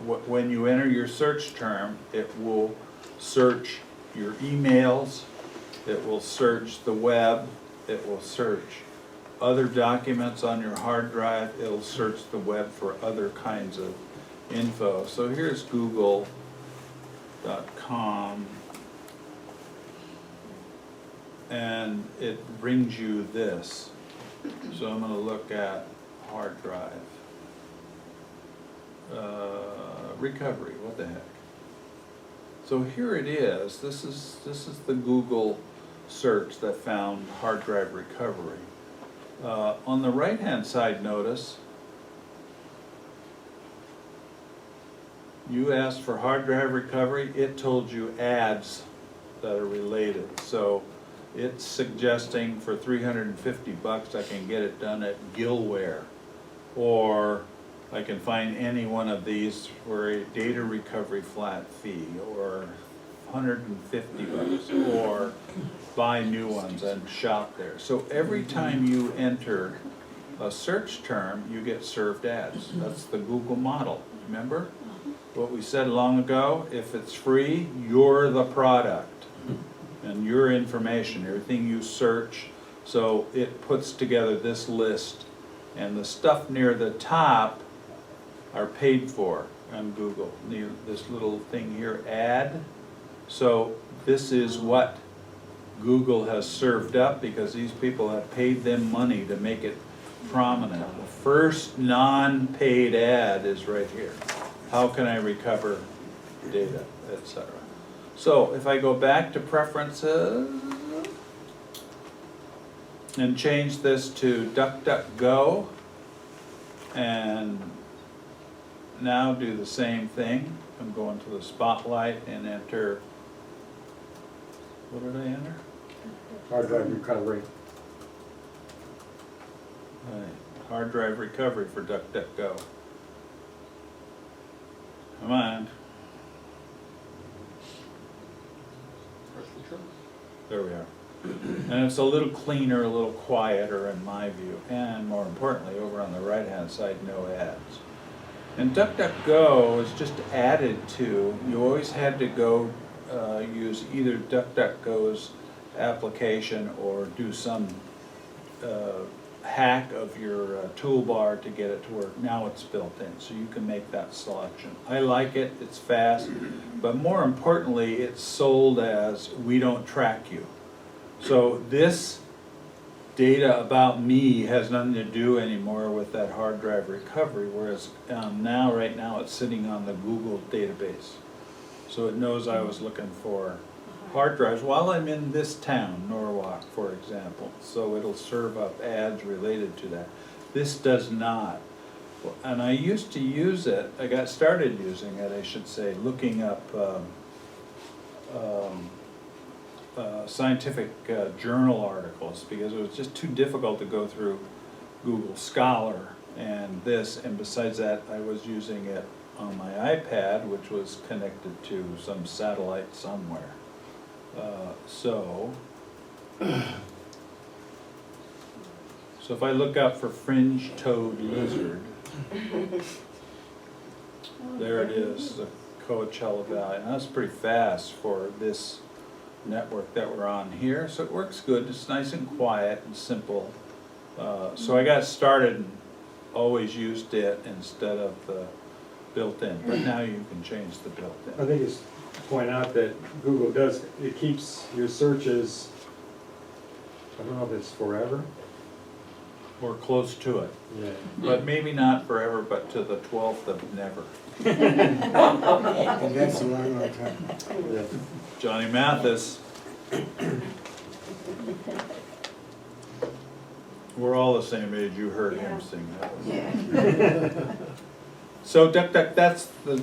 when you enter your search term, it will search your emails, it will search the web, it will search other documents on your hard drive, it'll search the web for other kinds of info. So here's google.com, and it brings you this. So I'm going to look at hard drive. Recovery, what the heck? So here it is. This is the Google search that found hard drive recovery. On the right hand side, notice you asked for hard drive recovery, it told you ads that are related. So it's suggesting for $350 I can get it done at Gilware, or I can find any one of these for a data recovery flat fee, or $150, or buy new ones and shop there. So every time you enter a search term, you get served ads. That's the Google model. Remember what we said long ago? If it's free, you're the product and your information, everything you search. So it puts together this list, and the stuff near the top are paid for on Google. This little thing here, ad. So this is what Google has served up because these people have paid them money to make it prominent. The first non-paid ad is right here. How can I recover data, etc. So if I go back to preferences and change this to DuckDuckGo, and now do the same thing. I'm going to the Spotlight and enter, what did I enter? Hard drive recovery. Right. Hard drive recovery for DuckDuckGo. Come on. There we are. And it's a little cleaner, a little quieter in my view. And more importantly, over on the right hand side, no ads. And DuckDuckGo is just added to, you always had to go use either DuckDuckGo's application or do some hack of your toolbar to get it to work. Now it's built in, so you can make that selection. I like it, it's fast, but more importantly, it's sold as we don't track you. So this data about me has nothing to do anymore with that hard drive recovery, whereas right now it's sitting on the Google database. So it knows I was looking for hard drives while I'm in this town, Norwalk, for example. So it'll serve up ads related to that. This does not. And I used to use it, I got started using it, I should say, looking up scientific journal articles, because it was just too difficult to go through Google Scholar and this, and besides that I was using it on my iPad, which was connected to some satellite somewhere. So if I look up for fringe-toed lizard, there it is, the Coachella Valley. And that's pretty fast for this network that we're on here, so it works good. It's nice and quiet and simple. So I got started and always used it instead of the built-in, but now you can change the I built-in. think it's point out that Google does, it keeps your searches, I don't know if it's forever. Or close to it, Yeah. but maybe not forever, but to the 12th of never. And that's a long, long time. Yeah. Johnny Mathis. We're all the same age, you heard him sing that one. Yeah. So that's the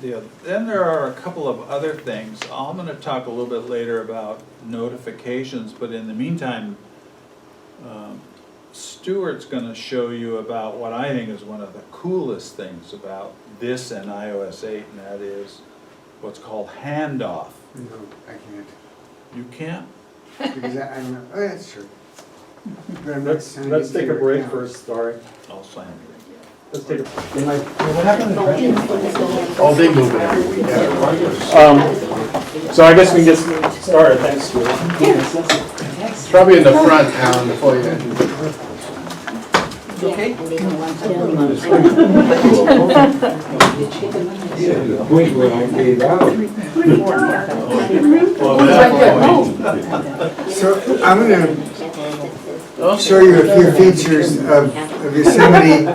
deal. Then there are a couple of other things. I'm gonna talk a little bit later about notifications, but in the meantime, Stuart's gonna show you about what I think is one of the coolest things about this and iOS 8, and that is what's called handoff. No, I can't, You can't? because I don't know, oh, that's true. But I'm not Let's signing take a into it break now. first, sorry. I'll sign it. Let's take a. All day moving. So I guess we can get started, thanks, Stuart. It's probably in the front, Alan, before you. Okay. So I'm gonna show you a few features of Yosemite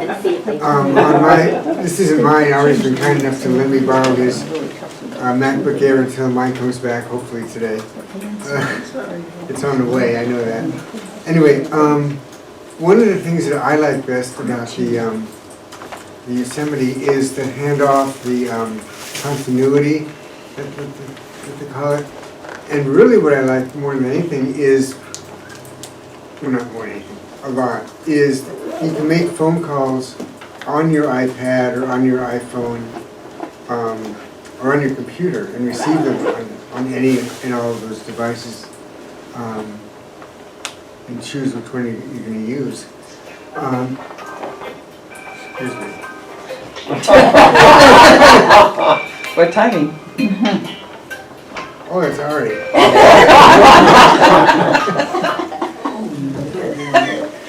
on my, this isn't mine, Ari's been kind enough to let me borrow his MacBook Air until mine comes back, hopefully today. It's on the way, I know that. Anyway, one of the things that I like best about the Yosemite is the handoff, the continuity, that they call it. And really what I like more than anything is, well, not more than anything, a lot, is you can make phone calls on your iPad or on your iPhone or on your computer and receive them on any and all of those devices, and choose which one you're going to use. Excuse me. What timing? Oh, it's Ari.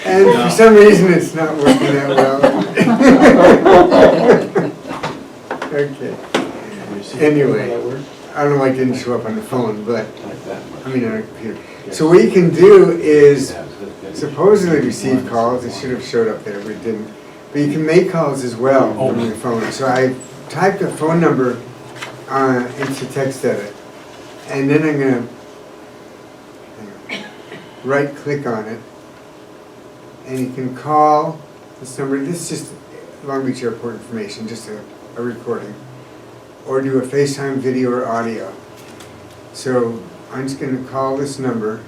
And for some reason, it's not working that well. Okay. Anyway, I don't know why it didn't show up on the phone, but, I mean on a computer. So what you can do is supposedly receive calls. It should have showed up there, but it didn't. But you can make calls as well from your phone. So I typed a phone number into TextEdit. And then I'm going to right-click on it, and you can call this number. This is just Long Beach Airport information, just a recording, or do a FaceTime video or audio. So I'm just going to call this number,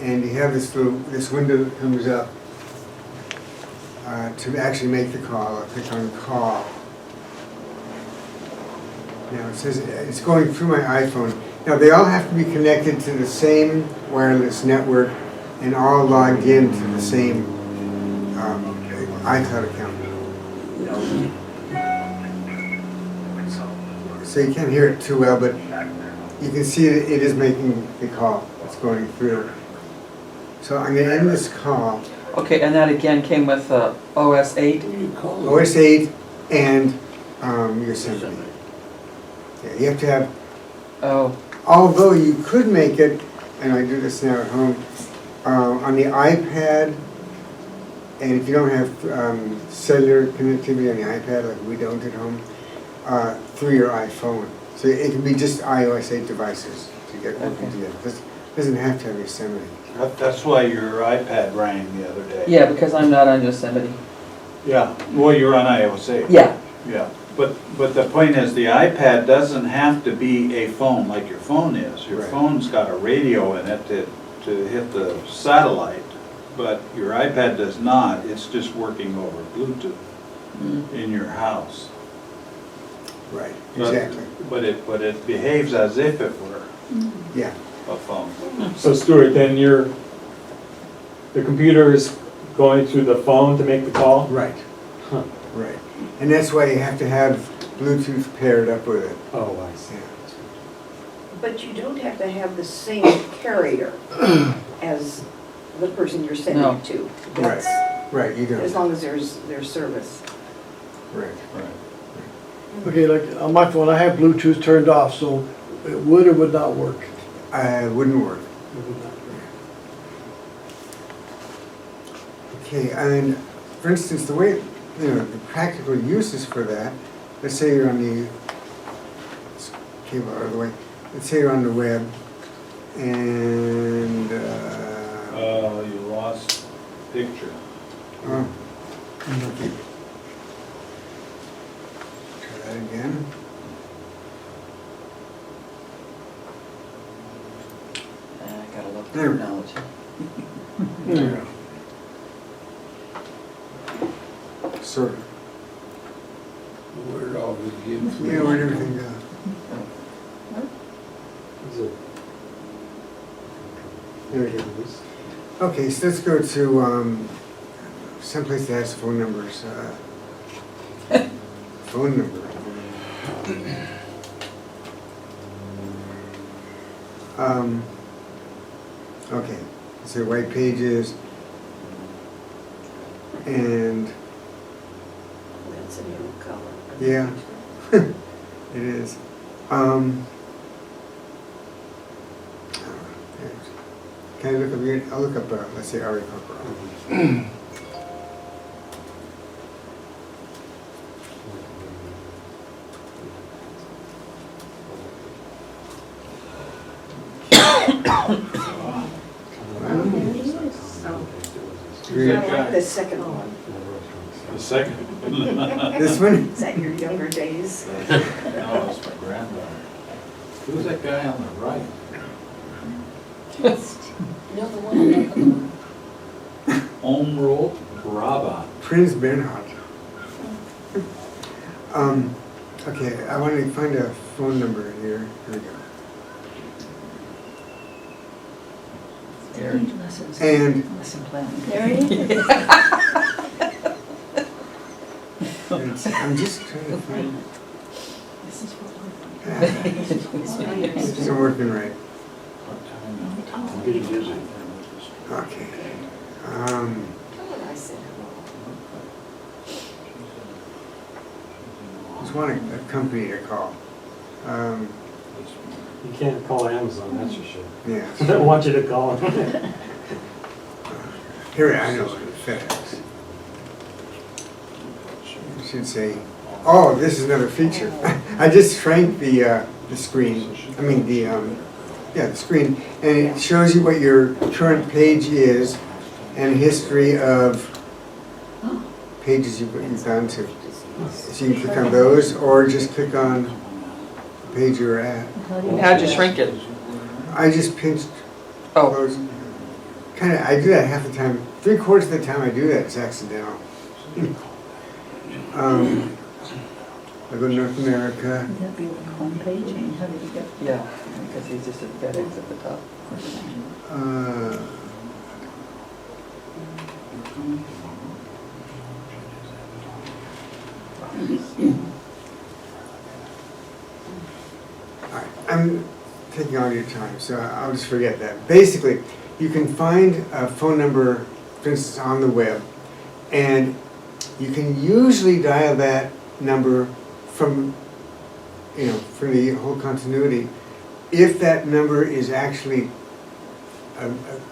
and you have this window that comes up to actually make the call. I'll click on call. Now it says it's going through my iPhone. Now they all have to be connected to the same wireless network and all logged in to the same iCloud account. So you can't hear it too well, but you can see that it is making the call. It's going through. So I'm going to end this call. Okay, and that again came with OS 8? OS 8 and Yosemite. Yeah, you have to have, although you could make it, and I do this now at home, on the iPad, and if you don't have cellular connectivity on the iPad, like we don't at home, through your iPhone. So it can be just iOS 8 devices to get working together. It doesn't have to have Yosemite. That's why your iPad rang the other day. Yeah, because I'm not on Yosemite. Yeah, well, you're on iOS 8. Yeah. Yeah, but the point is, the iPad doesn't have to be a phone like your phone is. Your Right. phone's got a radio in it to hit the satellite, but your iPad does not. It's just working over Bluetooth in your house. Right, exactly, But it behaves as if it were yeah. a phone. So Stuart, then the computer is going through the phone to make the call? Right, Huh. right. And that's why you have to have Bluetooth paired up with it. Oh, I see. Yeah. But you don't have to have the same carrier as the person you're sending No. it to. Right, That's- right, you As don't, long as there's service. right. Okay, like on my phone, I have Bluetooth turned off, so it would or would not work. Wouldn't work. It would not work. Okay, and for instance, the way, the practical uses for that, let's say you're on the cable out of the way, let's say you're on the web, and, You lost picture. oh, okay. Try that again. I gotta love There. technology. There you go. Sort of. Where'd all this get? Yeah, where'd everything go? There we go. Okay, so let's go to someplace that has phone numbers. Phone number. Okay, so white pages and That's a new color. yeah, it is. Can I look up here? I'll look up, let's say Ari Harper. I like the second one. The second. This one? Is that your younger days? No, it's my granddaughter. Who's that guy on the right? No, the one. Omro Brabant. Prince Bernhard. Okay, I want to find a phone number here. Here we go. And Lesson plan. There it is. I'm just trying to find. This is what It's not working right. I'm getting dizzy. Okay. I said Just want a company to call. You can't call Amazon, that's for sure. Yeah. They don't want you to call them. Here, I know, FedEx. You should say, oh, this is another feature. I just shrank the screen, I mean, the screen, and it shows you what your current page is and history of pages you've gone to. So you can click on those, or just click on the page you're at. How'd you shrink it? I just pinched Oh, those. Kinda, I do that half the time. 3/4 of the time I do that, it's accidental. I go to North America. Would that be like homepage, and how did you get? yeah, because he's just at FedEx at the top. Alright, I'm taking all your time, so I'll just forget that. Basically, you can find a phone number, for instance, on the web, and you can usually dial that number from, from the whole continuity, if that number is actually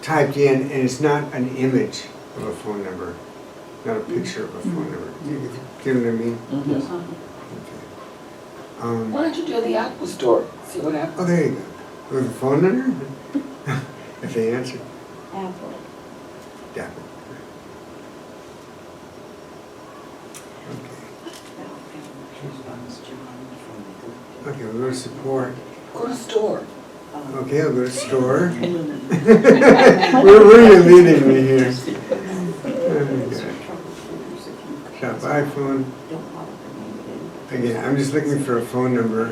typed in and it's not an image of a phone number, not a picture of a phone number. Do you know what I mean? Mhm. Okay. Why don't you do the Apple Store? See what happens. Oh, there you go. With a phone number? If they answer. Apple. Yeah. Okay, we'll go to support. Go to store. Okay, I'll go to store. Where are you leading me here? Okay. Shop iPhone. Don't bother putting it in. again, I'm just looking for a phone number.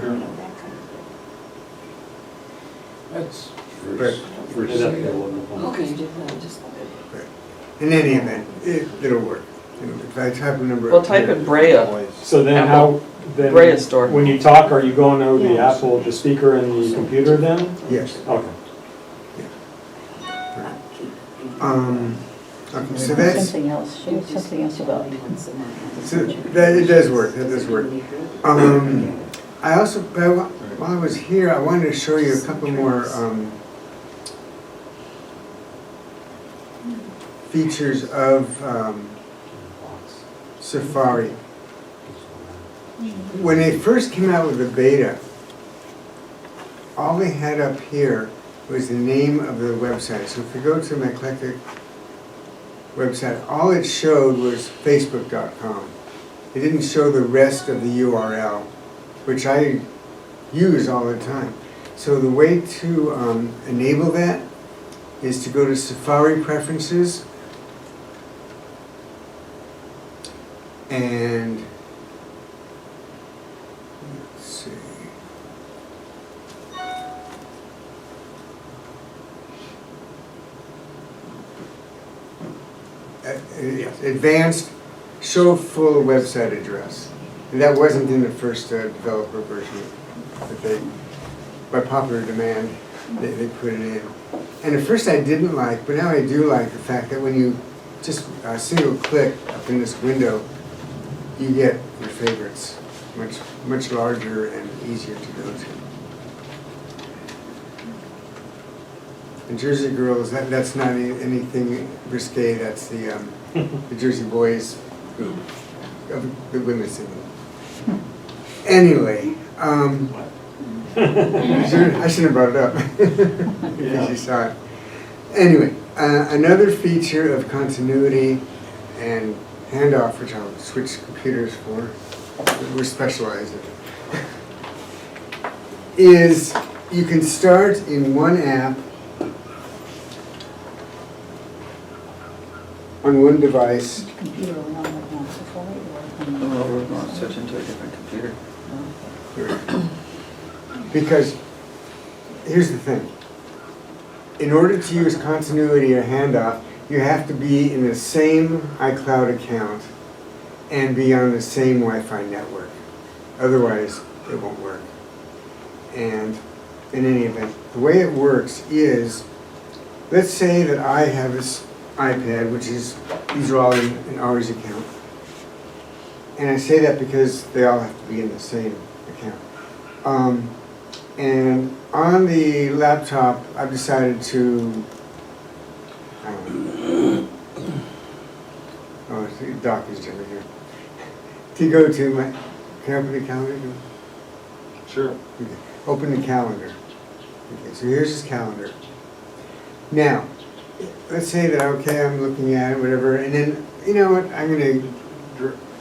That's But Okay. in any event, it'll work. You know, if I type a number. Well, up type here- in Brea, So then Apple. how, then, Brea store. when you talk, are you going over the Apple, the speaker and the computer then? Yes. Okay. Okay, so that's, Something else, show us something else about it. so that, it does work, that does work. I also, while I was here, I wanted to show you a couple more, features of, Safari. When they first came out with the beta, all they had up here was the name of the website. So if you go to my eclectic website, all it showed was facebook.com. It didn't show the rest of the URL, which I use all the time. So the way to enable that is to go to Safari Preferences and let's see. Advanced show full website address. And that wasn't in the first developer version, but they, by popular demand, they put it in. And at first I didn't like, but now I do like the fact that when you just single click up in this window, you get your favorites, much larger and easier to go to. And Jersey Girls, that's not anything risque, that's the Jersey Boys group, the women singing. Anyway, I shouldn't have brought it up, because you saw it. Anyway, another feature of continuity and handoff, which I'll switch computers for, we're specialized in, is you can start in one app on one device. Computer or not, Safari or? Oh, we're going to switch into a different computer. Because here's the thing. In order to use continuity or handoff, you have to be in the same iCloud account and be on the same Wi-Fi network. Otherwise, it won't work. And in any event, the way it works is, let's say that I have this iPad, which is, these are all in Ari's account. And I say that because they all have to be in the same account. And on the laptop, I've decided to, oh, the dock is over here. To go to my, can I open the calendar? Sure. Okay. Open the calendar. Okay, so here's his calendar. Now, let's say that, okay, I'm looking at it, whatever, and then, you know what, I'm gonna,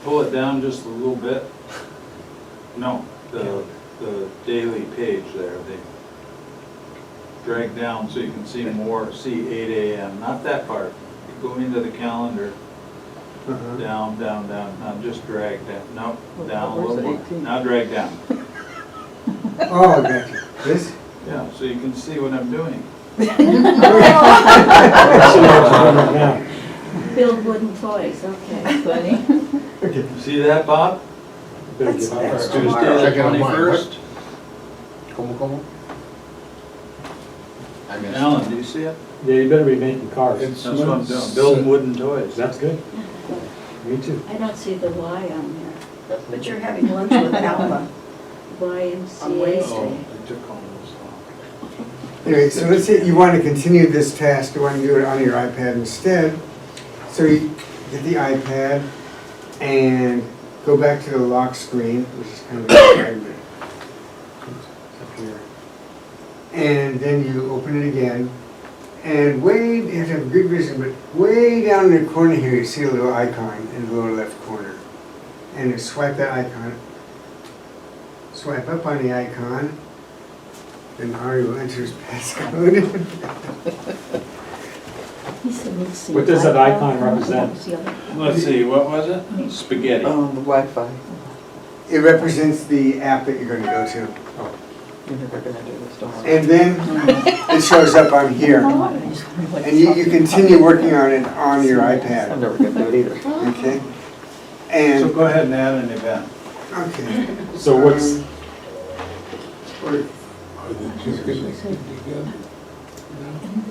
Pull it down just a little bit. No, the daily page there, they drag down so you can see more, see 8 a.m., not that part. You go into the calendar, down, down, down, now just drag down, no, down a little more, now drag down. oh, gotcha. This? Yeah, so you can see what I'm doing. Build wooden toys, okay, funny. Okay. See that, Bob? That's Tuesday tomorrow. the 21st. Como? I missed. Alan, do you see it? Yeah, you better be making cars. That's what I'm doing, building wooden toys. That's good. Me too. I don't see the Y on there. But you're having lunch with Alma. On YMCA. Wednesday. Oh, I took all those off. Anyway, so let's say you want to continue this task, you want to do it on your iPad instead. So you get the iPad and go back to the lock screen, which is kind of a fragment up here. And then you open it again. And way, you have to have good vision, but way down in the corner here, you see a little icon in the lower left corner. And you swipe that icon, swipe up on the icon, then Ari will enter his passcode. He said, let's see. What does that icon What represent? was the other? Let's see, what was it? Spaghetti. The Wi-Fi. it represents the app that you're gonna go to. You're never gonna do this, don't worry. And then it shows up on here. And you continue working on it on your I'm iPad, never gonna do it either. okay? So And, go ahead and add an event. okay. So what's,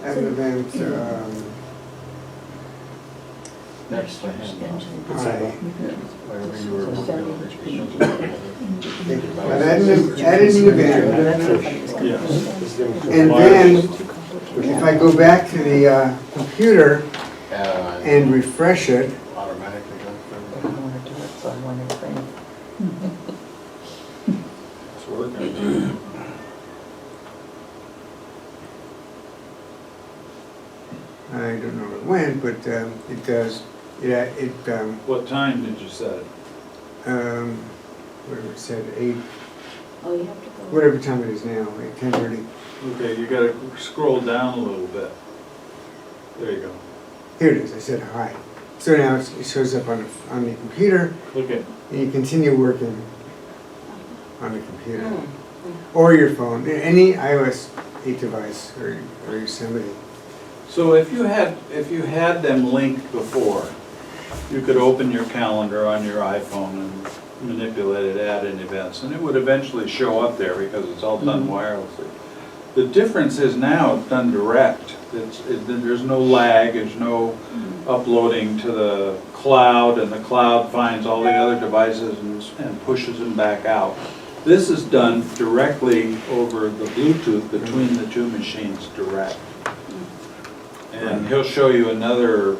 Add an event, next I, I've added an event. Yes. And then, if I go back to the computer and refresh it, Automatically goes I through. don't wanna do it, so I want everything. It's working. I don't know where it went, but it does, What time did you set it? whatever it said, 8, Oh, you have to go. whatever time it is now, 10:30. Okay, you gotta scroll down a little bit. There you go. Here it is, I said hi. So now it shows up on the computer, Look at, and you continue working on the computer. Or your phone, any iOS 8 device or Yosemite. so if you had them linked before, you could open your calendar on your iPhone and manipulate it, add in events, and it would eventually show up there because it's all done wirelessly. The difference is now it's done direct. There's no lag, there's no uploading to the cloud, and the cloud finds all the other devices and pushes them back out. This is done directly over the Bluetooth between the two machines direct. And he'll show you another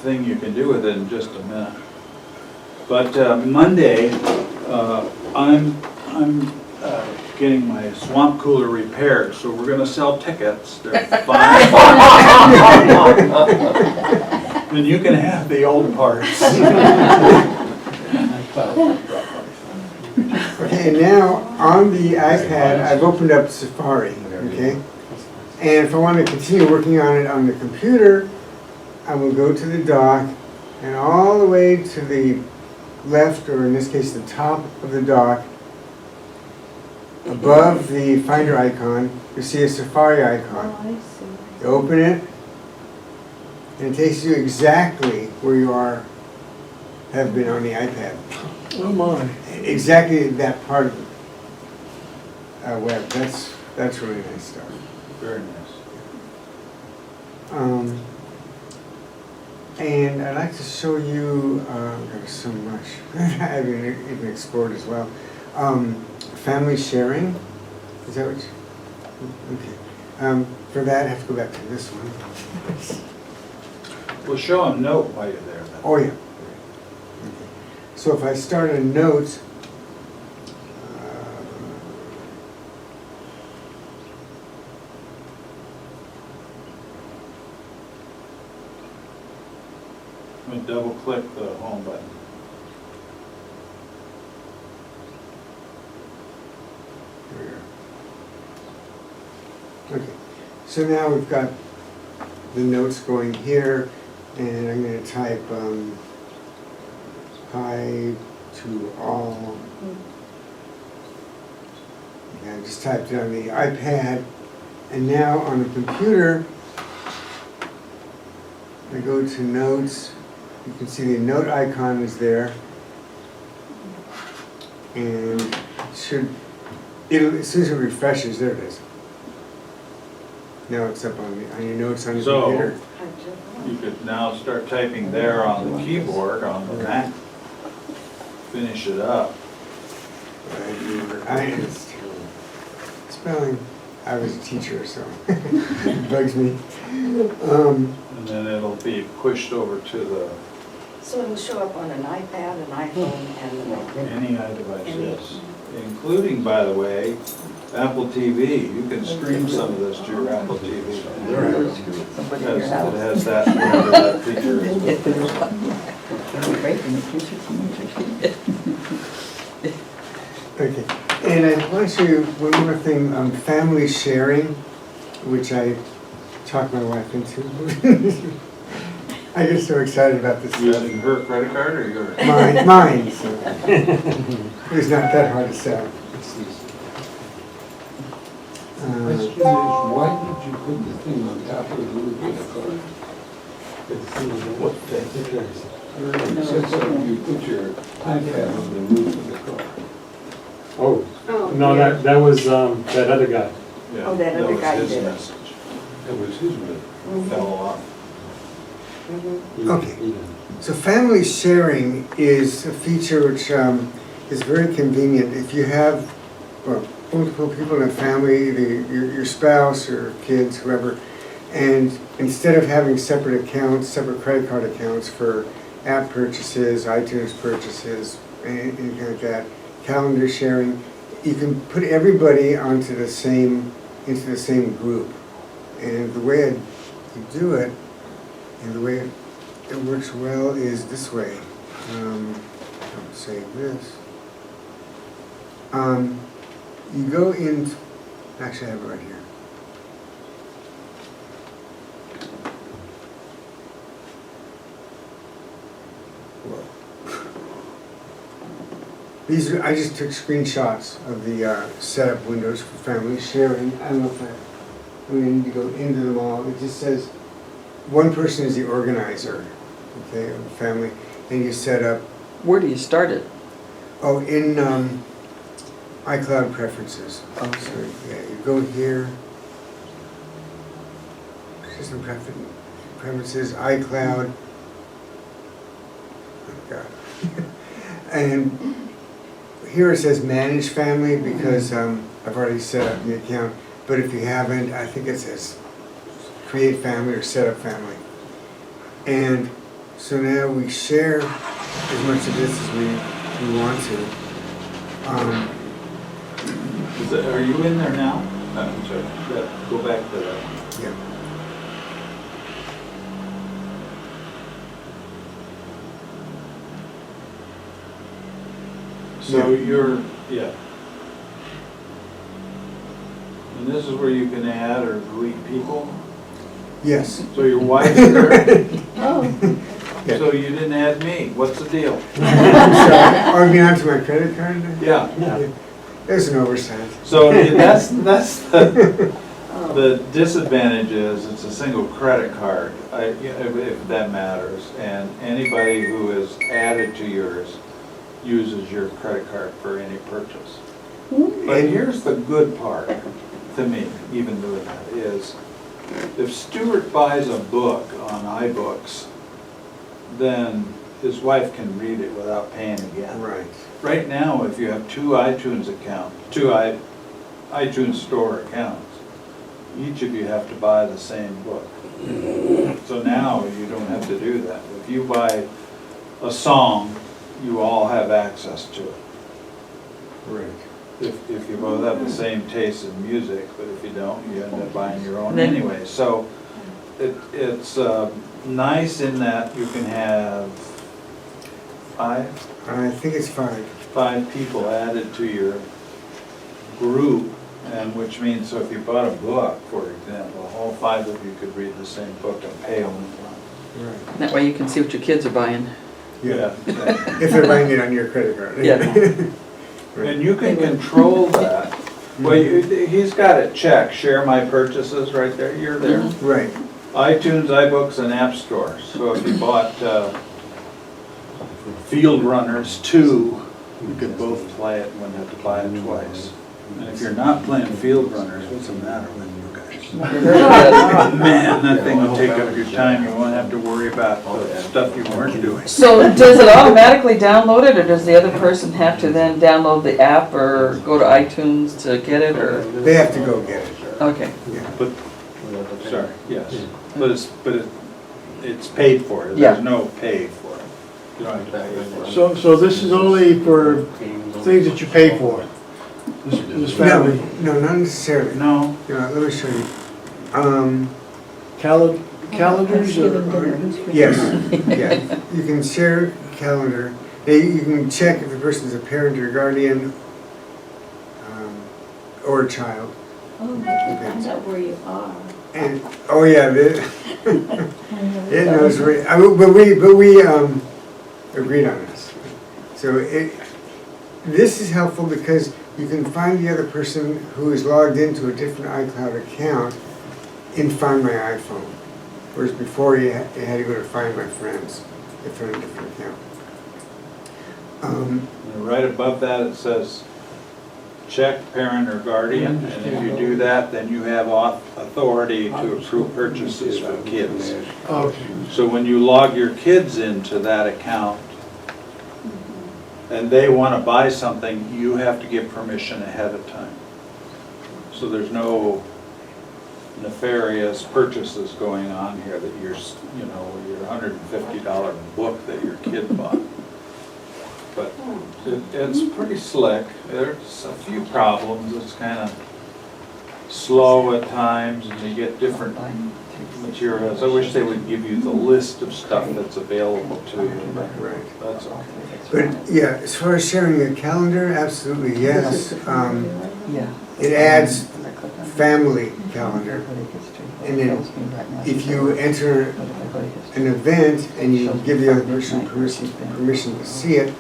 thing you can do with it in just a minute. But Monday, I'm getting my swamp cooler repaired, so we're gonna sell tickets. They're $5. And you can have the old parts. Okay, now on the iPad, I've opened up Safari, okay? And if I want to continue working on it on the computer, I will go to the dock and all the way to the left, or in this case, the top of the dock, above the Finder icon, you see a Safari Oh, icon. I see. You open it, and it takes you exactly where you have been on the iPad. Oh, my. Exactly that part of the web. That's really nice stuff. Very nice. And I'd like to show you, there's so much, I haven't even explored as well. Family sharing, is that what you, okay. For that, I have to go back to this one. Well, show them note while you're there. then. Oh, yeah. Okay. So if I start a note, Let me double click the home button. here we go. Okay, so now we've got the notes going here, and I'm going to type hi to all. Okay, I just typed it on the iPad, and now on the computer, I go to notes. You can see the note icon is there, and as soon as it refreshes, there it is. Now it's up on your notes on your So- computer. You could now start typing there on the keyboard on the Mac. Finish it up. Spelling, I was a teacher, so it bugs me. Um, And then it'll be pushed over to the, So it'll show up on an iPad, an iPhone, and any device, yes. Including, by the way, Apple TV. You can stream some of this to your Apple TV. Somebody in your Because house. it has that, whatever that feature is. That'd be great in the future teenagers. Okay, and I want to show you one more thing, family sharing, which I talked my wife into. I get so excited about this stuff. Using her credit card or yours? Mine, so. It's not that hard to sell. Question is, why did you put the thing on top of the roof of the car? What thing? You said something, you put your iPad on the roof of the car. Oh, no, that was, that other guy. Yeah, Oh, that other guy was his did it. message. That was his minute. Fell off. Okay. So family sharing is a feature which is very convenient. If you have multiple people in a family, your spouse or kids, whoever, and instead of having separate accounts, separate credit card accounts for app purchases, iTunes purchases, anything like that, calendar sharing, you can put everybody into the same group. And the way you do it, and the way it works well is this way. I'll save this. You go in, actually I have it right here. These are, I just took screenshots of the setup windows for family sharing. I don't know if I need to go into them all. It just says one person is the organizer, okay, of the family, and you set up. Where do you start it? Oh, in iCloud preferences. Oh, sorry. Yeah, you go here. System preferences, iCloud. Oh God. And here it says manage family because I've already set up the account. But if you haven't, I think it says create family or set up family. And so now we share as much of this as we want to. Are you in there now? I'm sorry, go back to that. Yeah. So you're, yeah. And this is where you can add or delete people? Yes. So your wife's there? Oh, Yeah. So you didn't add me, what's the deal? Are you onto my credit card? Yeah, There's an oversight. so that's the disadvantage is it's a single credit card, if that matters. And anybody who is added to yours uses your credit card for any purchase. But here's the good part, to me, even doing that, is if Stuart buys a book on iBooks, then his wife can read it without paying again. Right. Right now, if you have two iTunes accounts, iTunes Store accounts, each of you have to buy the same book. So now you don't have to do that. If you buy a song, you all have access to it. Right. If you both have the same taste in music, but if you don't, you end up buying your own And then- anyway. So it's nice in that you can have I think it's 5. 5 people added to your group, and which means, so if you bought a book, for example, all 5 of you could read the same book and pay only one. Right. That way you can see what your kids are buying. Yeah. exactly. If they're buying it on your credit card. Yeah. Right. And you can control that. Well, he's got it checked, share my purchases right there, you're there. Right. iTunes, iBooks, and App Store. So if you bought Field Runners 2, you could both play it and wouldn't have to buy it twice. And if you're not playing Field Runners, what's the matter with you guys? Oh man, that thing will take up your time, you won't have to worry about the stuff you weren't doing. So does it automatically download it, or does the other person have to then download the app or go to iTunes to get it, or? They have to go get it. Okay. Yeah. But, sorry, yes, but it's paid for, Yeah. there's no pay for it. You don't have to pay for it. So this is only for things that you pay for, this family. No, not necessarily. No, Let me show you. Calendars or? Yes, yeah. You can share calendar. You can check if the person's a parent or guardian or a child. oh, you can find out where you are. And, oh yeah, it knows, but we agreed on this. So this is helpful because you can find the other person who is logged into a different iCloud account in Find My iPhone. Whereas before you had to go to Find My Friends if they're in a different account. And right above that, it says, check parent or guardian, and if you do that, then you have authority to approve purchases for kids. Okay. So when you log your kids into that account, and they want to buy something, you have to give permission ahead of time. So there's no nefarious purchases going on here that your $150 book that your kid bought. But it's pretty slick. There's a few problems. It's kind of slow at times, and you get different materials. I wish they would give you the list of stuff that's available to you, but that's okay. But yeah, as far as sharing a calendar, absolutely yes. Yeah. It adds family calendar. And then if you enter an event and you give the other person permission to see it,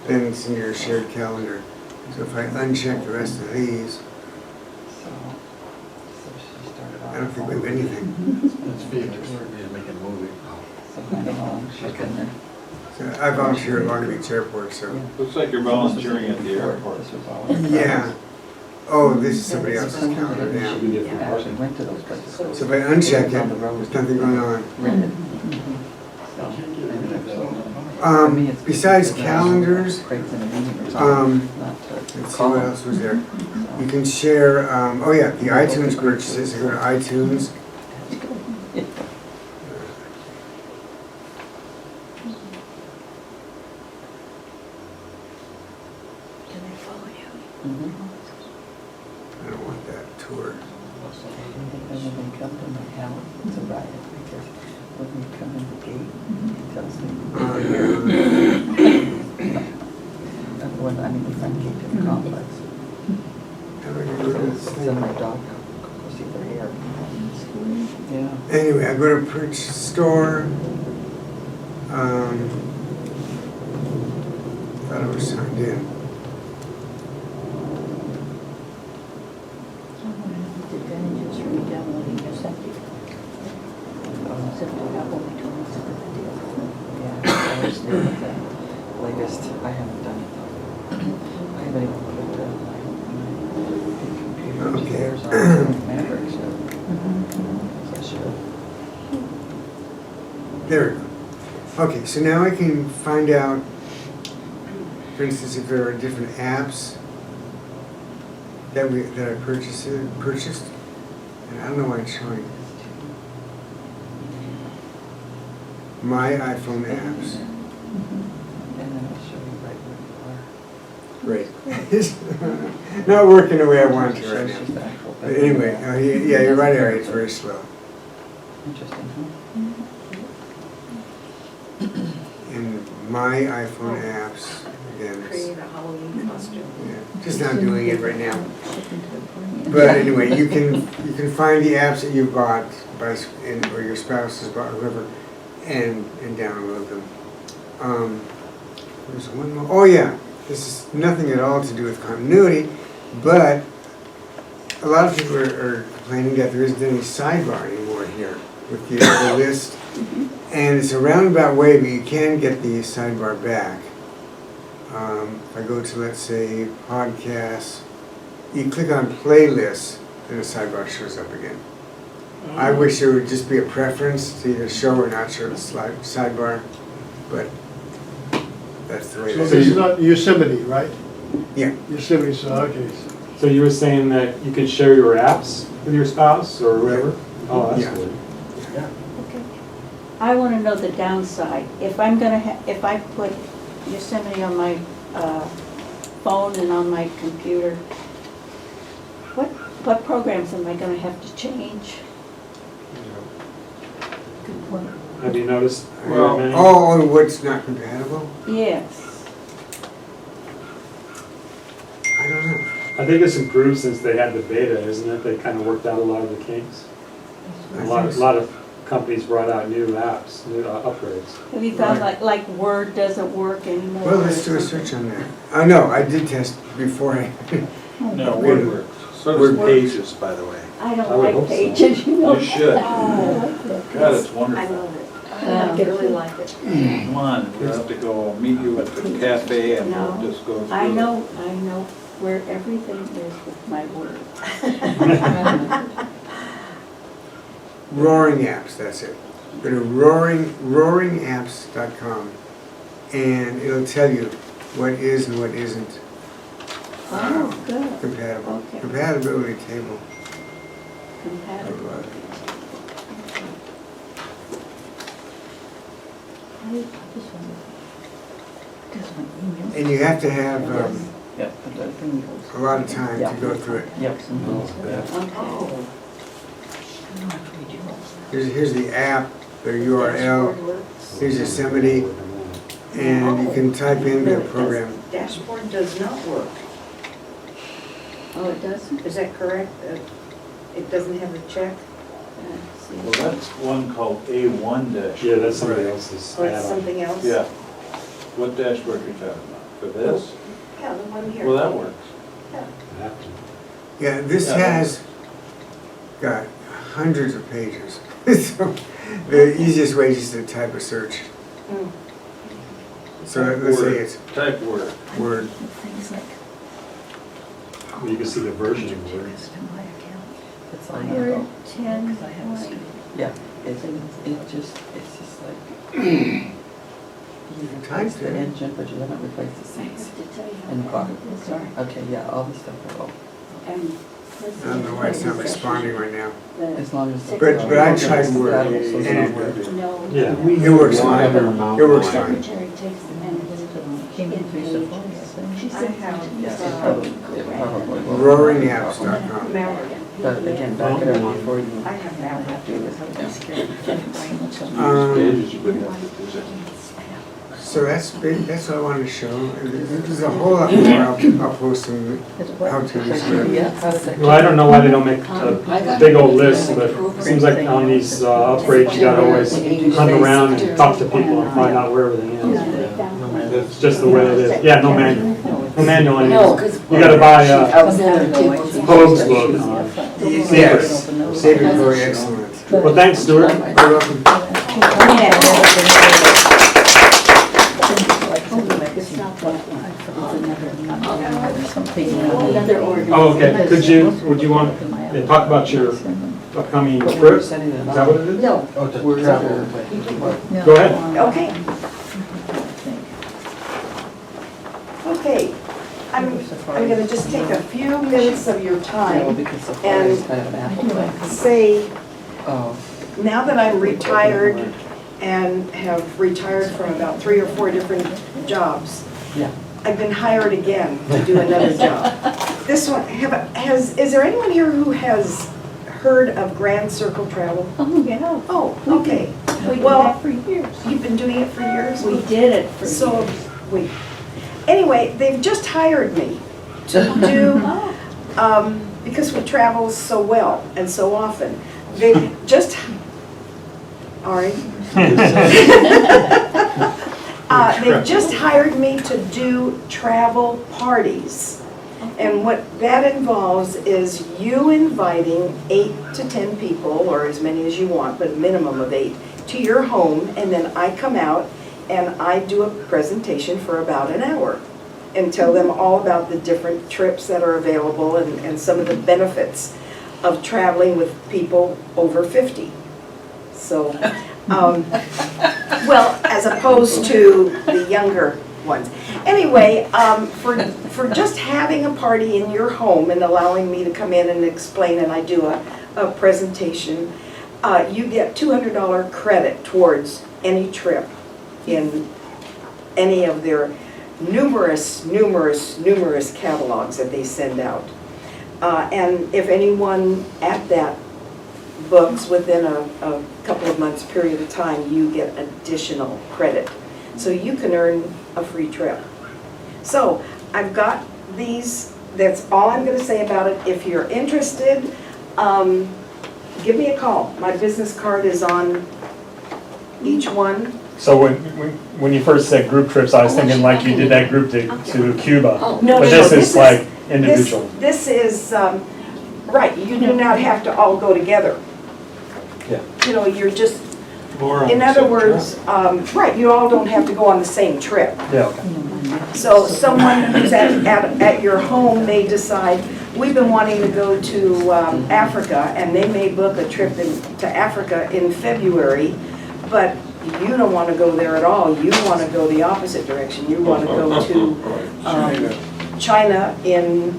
then it's in your shared calendar. So if I uncheck the rest of these, I don't think we have anything. It's features. Making a movie. So I volunteer at Long Beach Airport, so. Looks like you're volunteering at the airport. Yeah. Oh, this is somebody else's calendar now. Actually went to those places. So if I uncheck it, there's nothing going on. Besides calendars, let's see what else was there. You can share, oh yeah, the iTunes purchases. I go to iTunes. Can they follow you? I don't want that tour. When they come to my house, it's a riot because when we come in the gate, he tells me. When I'm in the front gate of the complex. How do I get rid of this Send thing? my dog out, go see their hair. Yeah. Anyway, I go to purchase store. Thought I was signed in. Advantages for re-downloading your septic. Septic app will be 27 a deal. Yeah, I was there with the latest, I haven't done it though. I haven't even put my computer Okay. upstairs on Mavericks yet. So I should. There we go. Okay, so now I can find out, for instance, if there are different apps that I purchased, and I don't know why it's showing. My iPhone apps. And then I'll show you right where you are. Great. Not working the way I want it to right Shows you now. the actual But anyway, yeah, you're right, Ari, it's very slow. Interesting, huh? And my iPhone apps, again, it's, Create a Halloween costume. yeah, just not doing it right now. But anyway, you can find the apps that you bought or your spouse has bought, or whoever, and download them. There's one more. Oh yeah, this is nothing at all to do with continuity, but a lot of people are complaining that there isn't any sidebar anymore here with the list. And it's a roundabout way, but you can get the sidebar back. If I go to, let's say, podcasts, you click on playlists, and the sidebar shows up again. I wish there would just be a preference to either show or not show the sidebar, but that's the way it So is. this is not Yosemite, right? Yeah. Yosemite, so, okay. So you were saying that you could share your apps with your spouse or whoever? Oh, that's Yeah. good. Okay. I want to know the downside. If I'm gonna if I put Yosemite on my phone and on my computer, what programs am I gonna have to change? Good point. Have you noticed? Well, many? oh, what's not compatible? Yes. I don't know. I think it's improved since they had the beta, isn't it? They kind of worked out a lot of the kinks. I A lot think of companies brought out new apps, new upgrades. Have you found Right. like Word doesn't work anymore? Well, let's do a search on that. Oh, no, I did test beforehand. No, Word works. So does Word. Pages, by the way. I I don't would like hope so. Pages, you know. You should. I like it. God, it's I wonderful. love it. Yeah. I really like it. Come on, we'll have to go meet you at the cafe and we'll just go through. I know where everything is with my Word. Roaring Apps, that's it. Go to roaringapps.com and it'll tell you what is and what isn't Oh, good. compatible. Okay. Compatibility table. Compatibility. I just wonder, does my email? And you have to have Yeah, but the thing goes. a lot of time to go through it. Yep. Okay. Here's the app, the URL, here's Yosemite, and you can type in the program. Dashboard does not work. Oh, it doesn't? Is that correct? It doesn't have a check? Well, that's one called A1 dash. Yeah, that's somebody else's Or it's add-on. something else? Yeah. What dashboard are you talking about? For this? Yeah, the one here. Well, that works. Yeah, this Yeah. has got hundreds of pages. So the easiest way is just to type a search. Mm. So let's say Word. it's Type Word. Word. Things like, Well, you can see the version of Word. It's on Word there. 10, Yeah, it's just like, you replace the engine, but you haven't replaced the I have seats to tell you how and the car. bad this are. Okay, yeah, all this stuff will go, And I don't know why it's not responding right now. as long as. the- But I tried Word, That'll- so and it'll work. No. Yeah. it works fine. It works fine. Secretary takes the minutes to in pages. She I said, have, Yeah, it probably will. Roaringapps.com. Mallory. But again, back it up before you. I have Mallory. Pages you wouldn't have to do that. So that's big, that's what I wanted to show. There's a whole lot more. I'll post some how-tos. Well, I don't know why they don't make a big old list, but it seems like on these upgrades, you gotta always hunt around and talk to people and find out where everything is. It's just the way it is. Yeah, no manual. No manual anymore. You gotta buy Pogue's book on Yes, Saving Pro Excellence. Well, thanks, Stuart. You're welcome. It's not that one, it's another order. Oh, okay. Would you want to talk about your upcoming trip? Is that what it is? No, We're travel. Go ahead. okay. Okay, I'm gonna just take a few minutes of your No, time because the and is kind of an apple thing. say, Oh, now that I'm retired and have retired from about 3 or 4 different jobs, yeah. I've been hired again to do another job. This one, is there anyone here who has heard of Grand Circle Travel? Oh, yeah. Oh, okay. We did Well, that for years. You've been doing it for years? We did it for years. So, wait. Anyway, they've just hired me to do, because we travel so well and so often, they've just, Ari? They've just hired me to do travel parties. And what that involves is you inviting 8 to 10 people, or as many as you want, but a minimum of 8, to your home, and then I come out and I do a presentation for about an hour and tell them all about the different trips that are available and some of the benefits of traveling with people over 50. So, well, as opposed to the younger ones. Anyway, for just having a party in your home and allowing me to come in and explain, and I do a presentation, you get $200 credit towards any trip in any of their numerous catalogs that they send out. And if anyone at that books within a couple of months period of time, you get additional credit. So you can earn a free trip. So I've got these, that's all I'm going to say about it. If you're interested, give me a call. My business card is on each one. So when you first said group trips, I was thinking like you did that group to Cuba. No, But this is like individual. This is, right, you do not have to all go together. Yeah. You know, you're just, Or on in the other same words, right, you all don't have to go on the same trip. Yeah, okay. So someone who's at your home may decide, we've been wanting to go to Africa, and they may book a trip to Africa in February, but you don't want to go there at all. You want to go the opposite direction. You want to go to China in,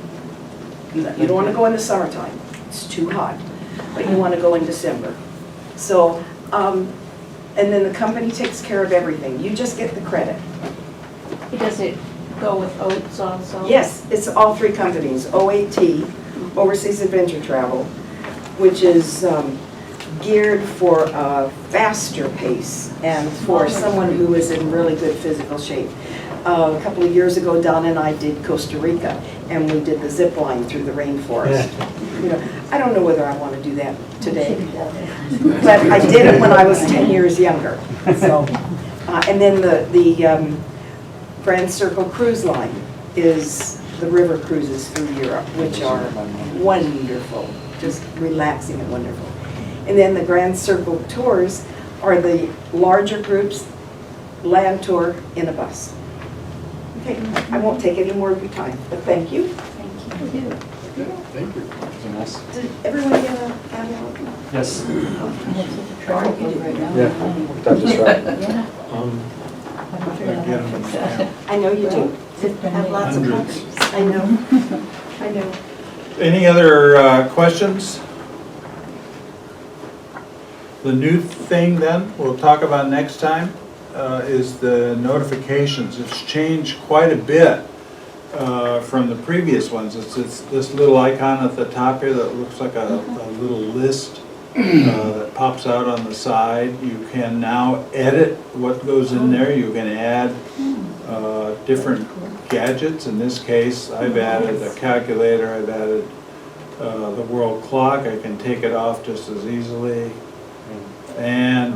you don't want to go in the summertime. It's too hot. But you want to go in December. So, and then the company takes care of everything. You just get the credit. Does it go with Oats also? Yes, it's all three companies, OAT, Overseas Adventure Travel, which is geared for a faster pace and for someone who is in really good physical shape. A couple of years ago, Donna and I did Costa Rica, and we did the zip line through the rainforest. You know, I don't know whether I want to do that today, but I did it when I was 10 years younger. So, and then the Grand Circle Cruise Line is the river cruises through Europe, which are wonderful, just relaxing and wonderful. And then the Grand Circle Tours are the larger groups, land tour in a bus. Okay, I won't take any more of your time, but thank you. Thank you. Thank you. Did everyone get a catalog? Yes. Yeah. Yeah, that is right. I know you do. Have lots of Hundreds. copies. I know. I know. Any other questions? The new thing then, we'll talk about next time, is the notifications. It's changed quite a bit from the previous ones. It's this little icon at the top here that looks like a little list that pops out on the side. You can now edit what goes in there. You can add different gadgets. In this case, I've added a calculator, I've added the world clock. I can take it off just as easily. And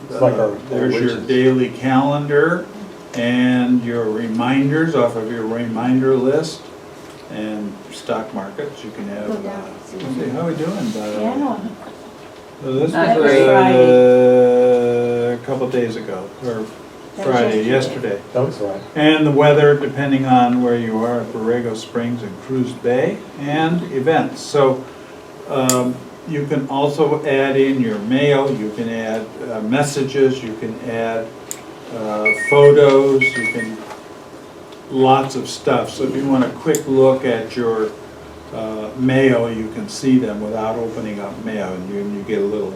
It's like our there's your widgets. daily calendar and your reminders off of your reminder list, and stock markets. You can have, let's see, how are we doing? Yeah. So this Not was great. a couple days ago, or Friday, yesterday. That was right. And the weather, depending on where you are, at Borrego Springs and Cruz Bay, and events. So you can also add in your mail, you can add messages, you can add photos, you can, lots of stuff. So if you want a quick look at your mail, you can see them without opening up mail, and you get a little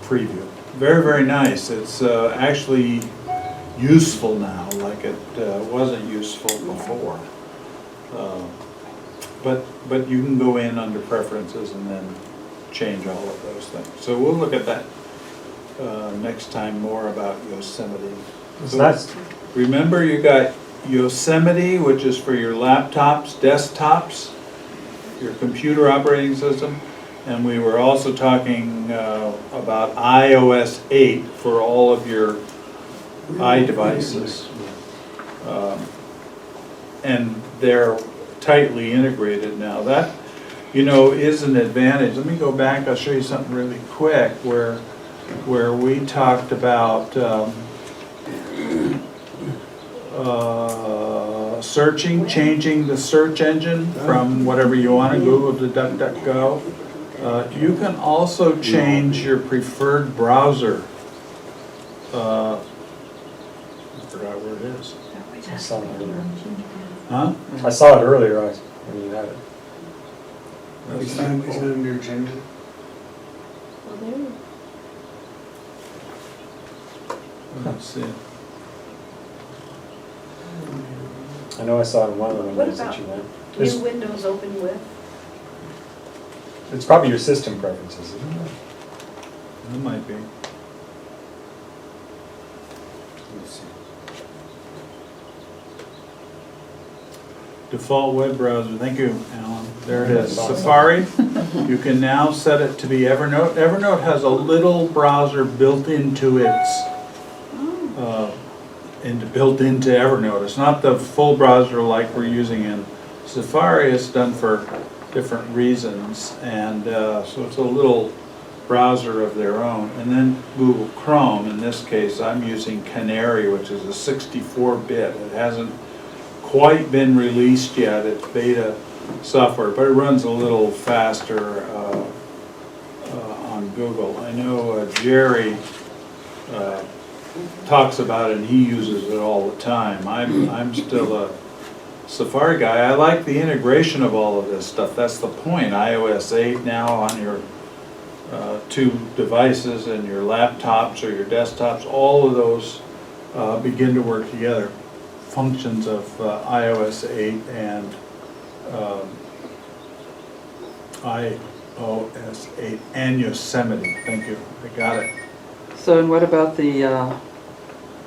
preview. Very, very nice. It's actually useful now, like it wasn't useful before. But you can go in under preferences and then change all of those things. So we'll look at that next time, more about Yosemite. It's So nice. remember, you got Yosemite, which is for your laptops, desktops, your computer operating system, and we were also talking about iOS 8 for all of your iDevices. And they're tightly integrated now. That, is an advantage. Let me go back, I'll show you something really quick where we talked about searching, changing the search engine from whatever you want to, Google to DuckDuckGo. You can also change your preferred browser. I forgot where it is. I saw it earlier. Huh? I saw it earlier when you had it. It's not under agenda. Well, there. Let's see. I know I saw it in one of the What windows about that you had. new windows open with? It's probably your system preferences, isn't it? It might be. Let me see. Default web browser, thank you, Alan. There it is. Safari. You can now set it to be Evernote. Evernote has a little browser built into its, built into Evernote. It's not the full browser like we're using in Safari. It's done for different reasons, and so it's a little browser of their own. And then Google Chrome, in this case, I'm using Canary, which is a 64-bit. It hasn't quite been released yet. It's beta software, but it runs a little faster on Google. I know Jerry talks about it and he uses it all the time. I'm still a Safari guy. I like the integration of all of this stuff. That's the point. iOS 8 now on your two devices and your laptops or your desktops, all of those begin to work together. Functions of iOS 8 and iOS 8 and Yosemite. Thank you. I got it. So, and what about the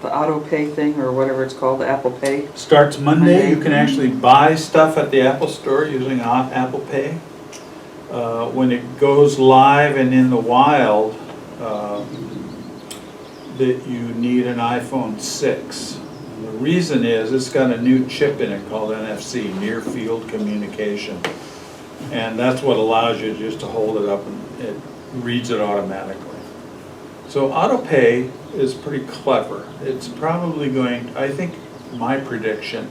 auto pay thing, or whatever it's called, the Apple Pay? Starts Monday. You can actually buy stuff at the Apple Store using Apple Pay. When it goes live and in the wild, that you need an iPhone 6. And the reason is it's got a new chip in it called NFC, Near Field Communication. And that's what allows you just to hold it up and it reads it automatically. So AutoPay is pretty clever. It's probably going, I think my prediction,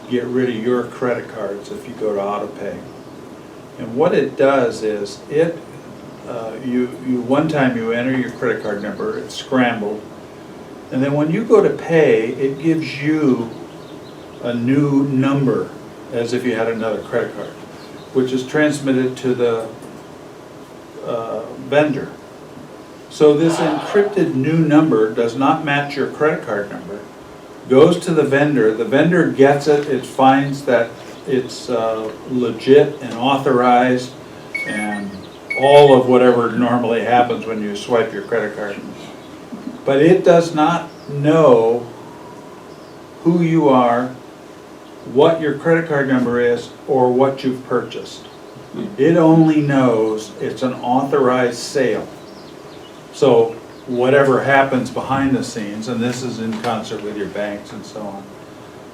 get rid of your credit cards if you go to AutoPay. And what it does is it, one time you enter your credit card number, it's scrambled, and then when you go to pay, it gives you a new number as if you had another credit card, which is transmitted to the vendor. So this encrypted new number does not match your credit card number, goes to the vendor gets it, it finds that it's legit and authorized and all of whatever normally happens when you swipe your credit card. But it does not know who you are, what your credit card number is, or what you've purchased. It only knows it's an authorized sale. So whatever happens behind the scenes, and this is in concert with your banks and so on,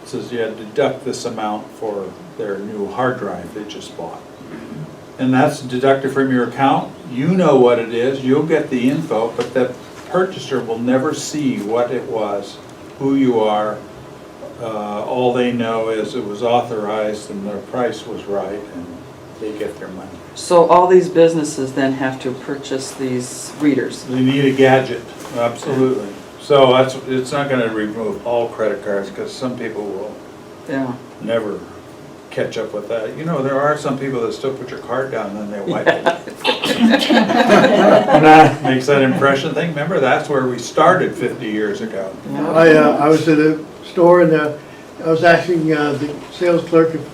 it says you had to deduct this amount for their new hard drive they just bought. And that's deducted from your account. You know what it is, you'll get the info, but the purchaser will never see what it was, who you are. All they know is it was authorized and the price was right and they get their money. So all these businesses then have to purchase these readers? They need a gadget, absolutely. So it's not going to remove all credit cards because some people will never catch up with that. You know, there are some people that still put your card down and then they wipe it. Makes that impression thing. Remember, that's where we started 50 years ago. I was at a store and I was asking the sales clerk if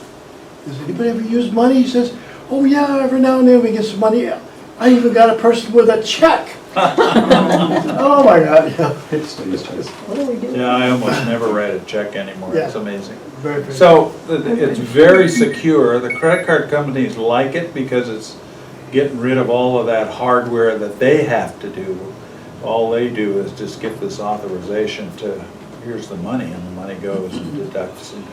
does anybody ever use money? He says, oh yeah, every now and then we get some money. I even got a person with a check. Oh my God! Yeah. What do we do? Yeah, I almost never write a check anymore. Yeah. It's amazing. Very, very So it's very secure. The credit card companies like it because it's getting rid of all of that hardware that they have to do. All they do is just get this authorization to here's the money, and the money goes and deducts. And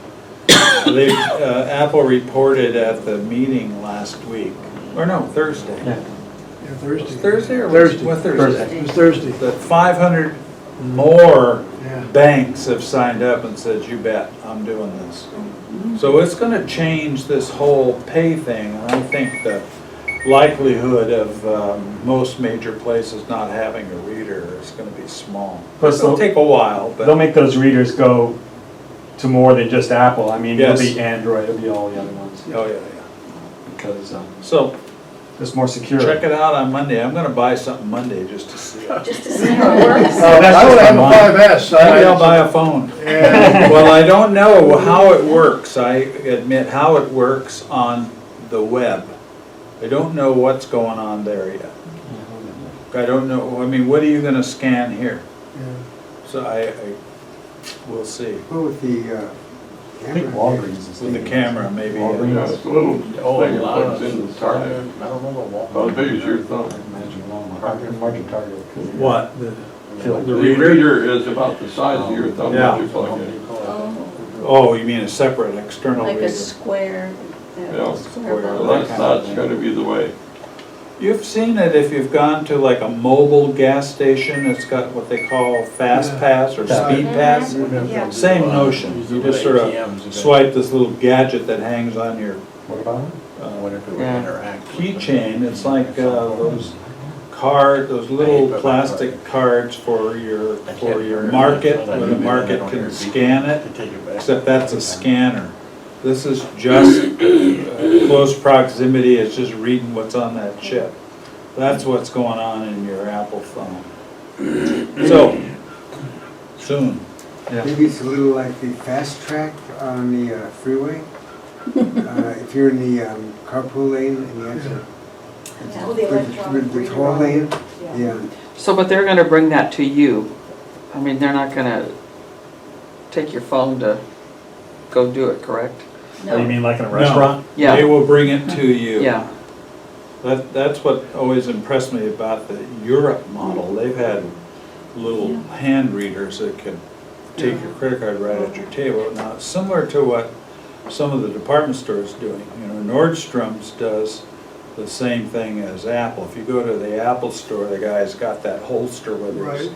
Apple reported at the meeting last week, or no, Thursday. Yeah, Thursday. Was it Thursday or Thursday. what Thursday? It was Thursday. That 500 more banks have signed up and said, you bet, I'm doing this. So it's going to change this whole pay thing, and I think the likelihood of most major places not having a reader is going to be small. It'll take a while, but They'll make those readers go to more than just Apple. I mean, Yes. it'll be Android, it'll be all the other ones. oh yeah. Because So it's more secure. check it out on Monday. I'm going to buy something Monday just to see it. Just to see how it works. Oh, that's I just would have for a mine. 5S. Maybe I'll buy a phone. Yeah. Well, I don't know how it works. I admit how it works on the web. I don't know what's going on there yet. I don't know. I mean, what are you going to scan here? Yeah. So we'll see. Well, with the camera. I think Walgreens is. With the camera, maybe. Yeah, it's a little thing that plugs in the target, I don't know about about as big as your thumb. Imagine Walmart, margin target. What? The The reader? reader is about the size of your thumb that you plug in. Oh, you mean a separate external Like reader? a square, Yeah. square So box. that's gonna be the way. You've seen it if you've gone to like a mobile gas station, it's got what they call fast pass or speed pass. Yeah. Same notion, you just sort of swipe this little gadget that hangs on your What about it? keychain. It's like those those little plastic cards for your market, where the market can scan it, except that's a scanner. This is just close proximity, it's just reading what's on that chip. That's what's going on in your Apple phone. So, soon. Maybe it's a little like the fast track on the freeway. If you're in the carpool lane and you actually, Oh, the electronic the reader toll on lane, it. yeah. So, but they're gonna bring that to you. I mean, they're not gonna take your phone to go do it, correct? Oh, you No, mean like in a No. restaurant? They Yeah, will bring it to you. yeah. That's what always impressed me about the Europe model. They've had little hand readers that can take your credit card right at your table. Now, it's similar to what some of the department stores doing. You know, Nordstrom's does the same thing as Apple. If you go to the Apple store, the guy's got that holster with his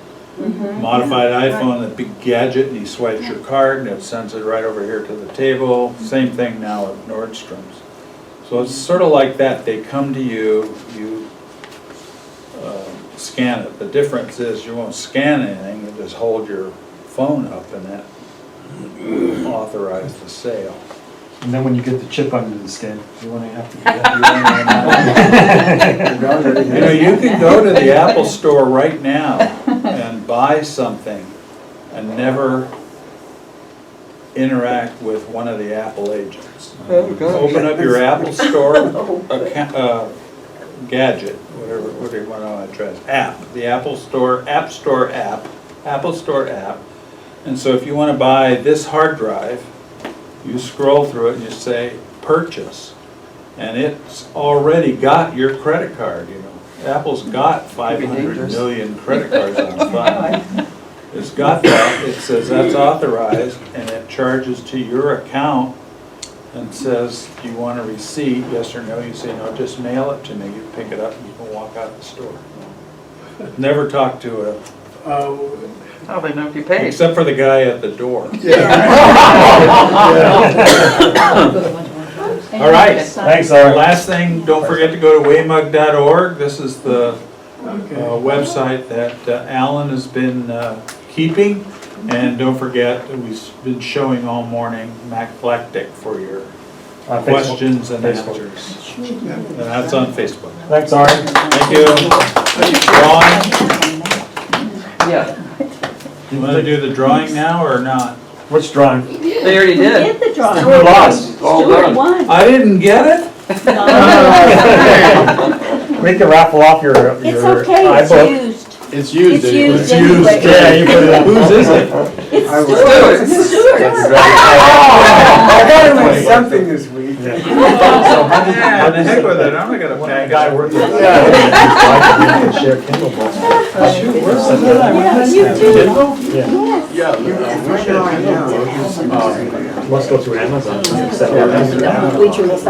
modified iPhone, that big gadget, and he swipes your card and it sends it right over here to the table. Same thing now at Nordstrom's. So it's sort of like that. They come to you, you scan it. The difference is you won't scan anything, you just hold your phone up and that will authorize the sale. And then when you get the chip under the skin, you won't have to do that. You know, you can go to the Apple store right now and buy something and never interact with one of the Apple agents. Open up your Apple Store gadget, whatever you want to try, app, the Apple Store app, Apple Store app. And so if you want to buy this hard drive, you scroll through it and you say purchase, and it's already got your credit card. You know, Apple's got 500 million credit cards on file. It's got that. It says that's authorized, and it charges to your account and says, do you want a receipt, yes or no? You say no, just mail it to me. You pick it up and you can walk out the store. Never talk to a, How they know if you paid? except for the guy at the door. All right. Thanks, Last thing, don't forget to go to wamug.org. This is the website that Alan has been keeping. And don't forget, we've been showing all morning MacLectic for your questions and answers. And that's on Facebook. Thanks, Ari. Thank you. Drawing, Yeah, you want to do the drawing now or not? Which drawing? they already Who did. did the drawing? We lost. All Stuart done. won. I didn't get it? We can raffle off your It's okay, it's iBook. used. It's used. It's anyway. used anyway. Yeah, you put it up. Whose is it? It's I was- Stuart's. It's Stuart's. I got to win something this week. Yeah, heck with it, I'm not gonna One pack guy it. worked with. Share Kindle books. Shoot, where's the Yeah, you do. Yeah. Yeah, we should have I know. Kindle books. Let's go through Amazon. We drew this up.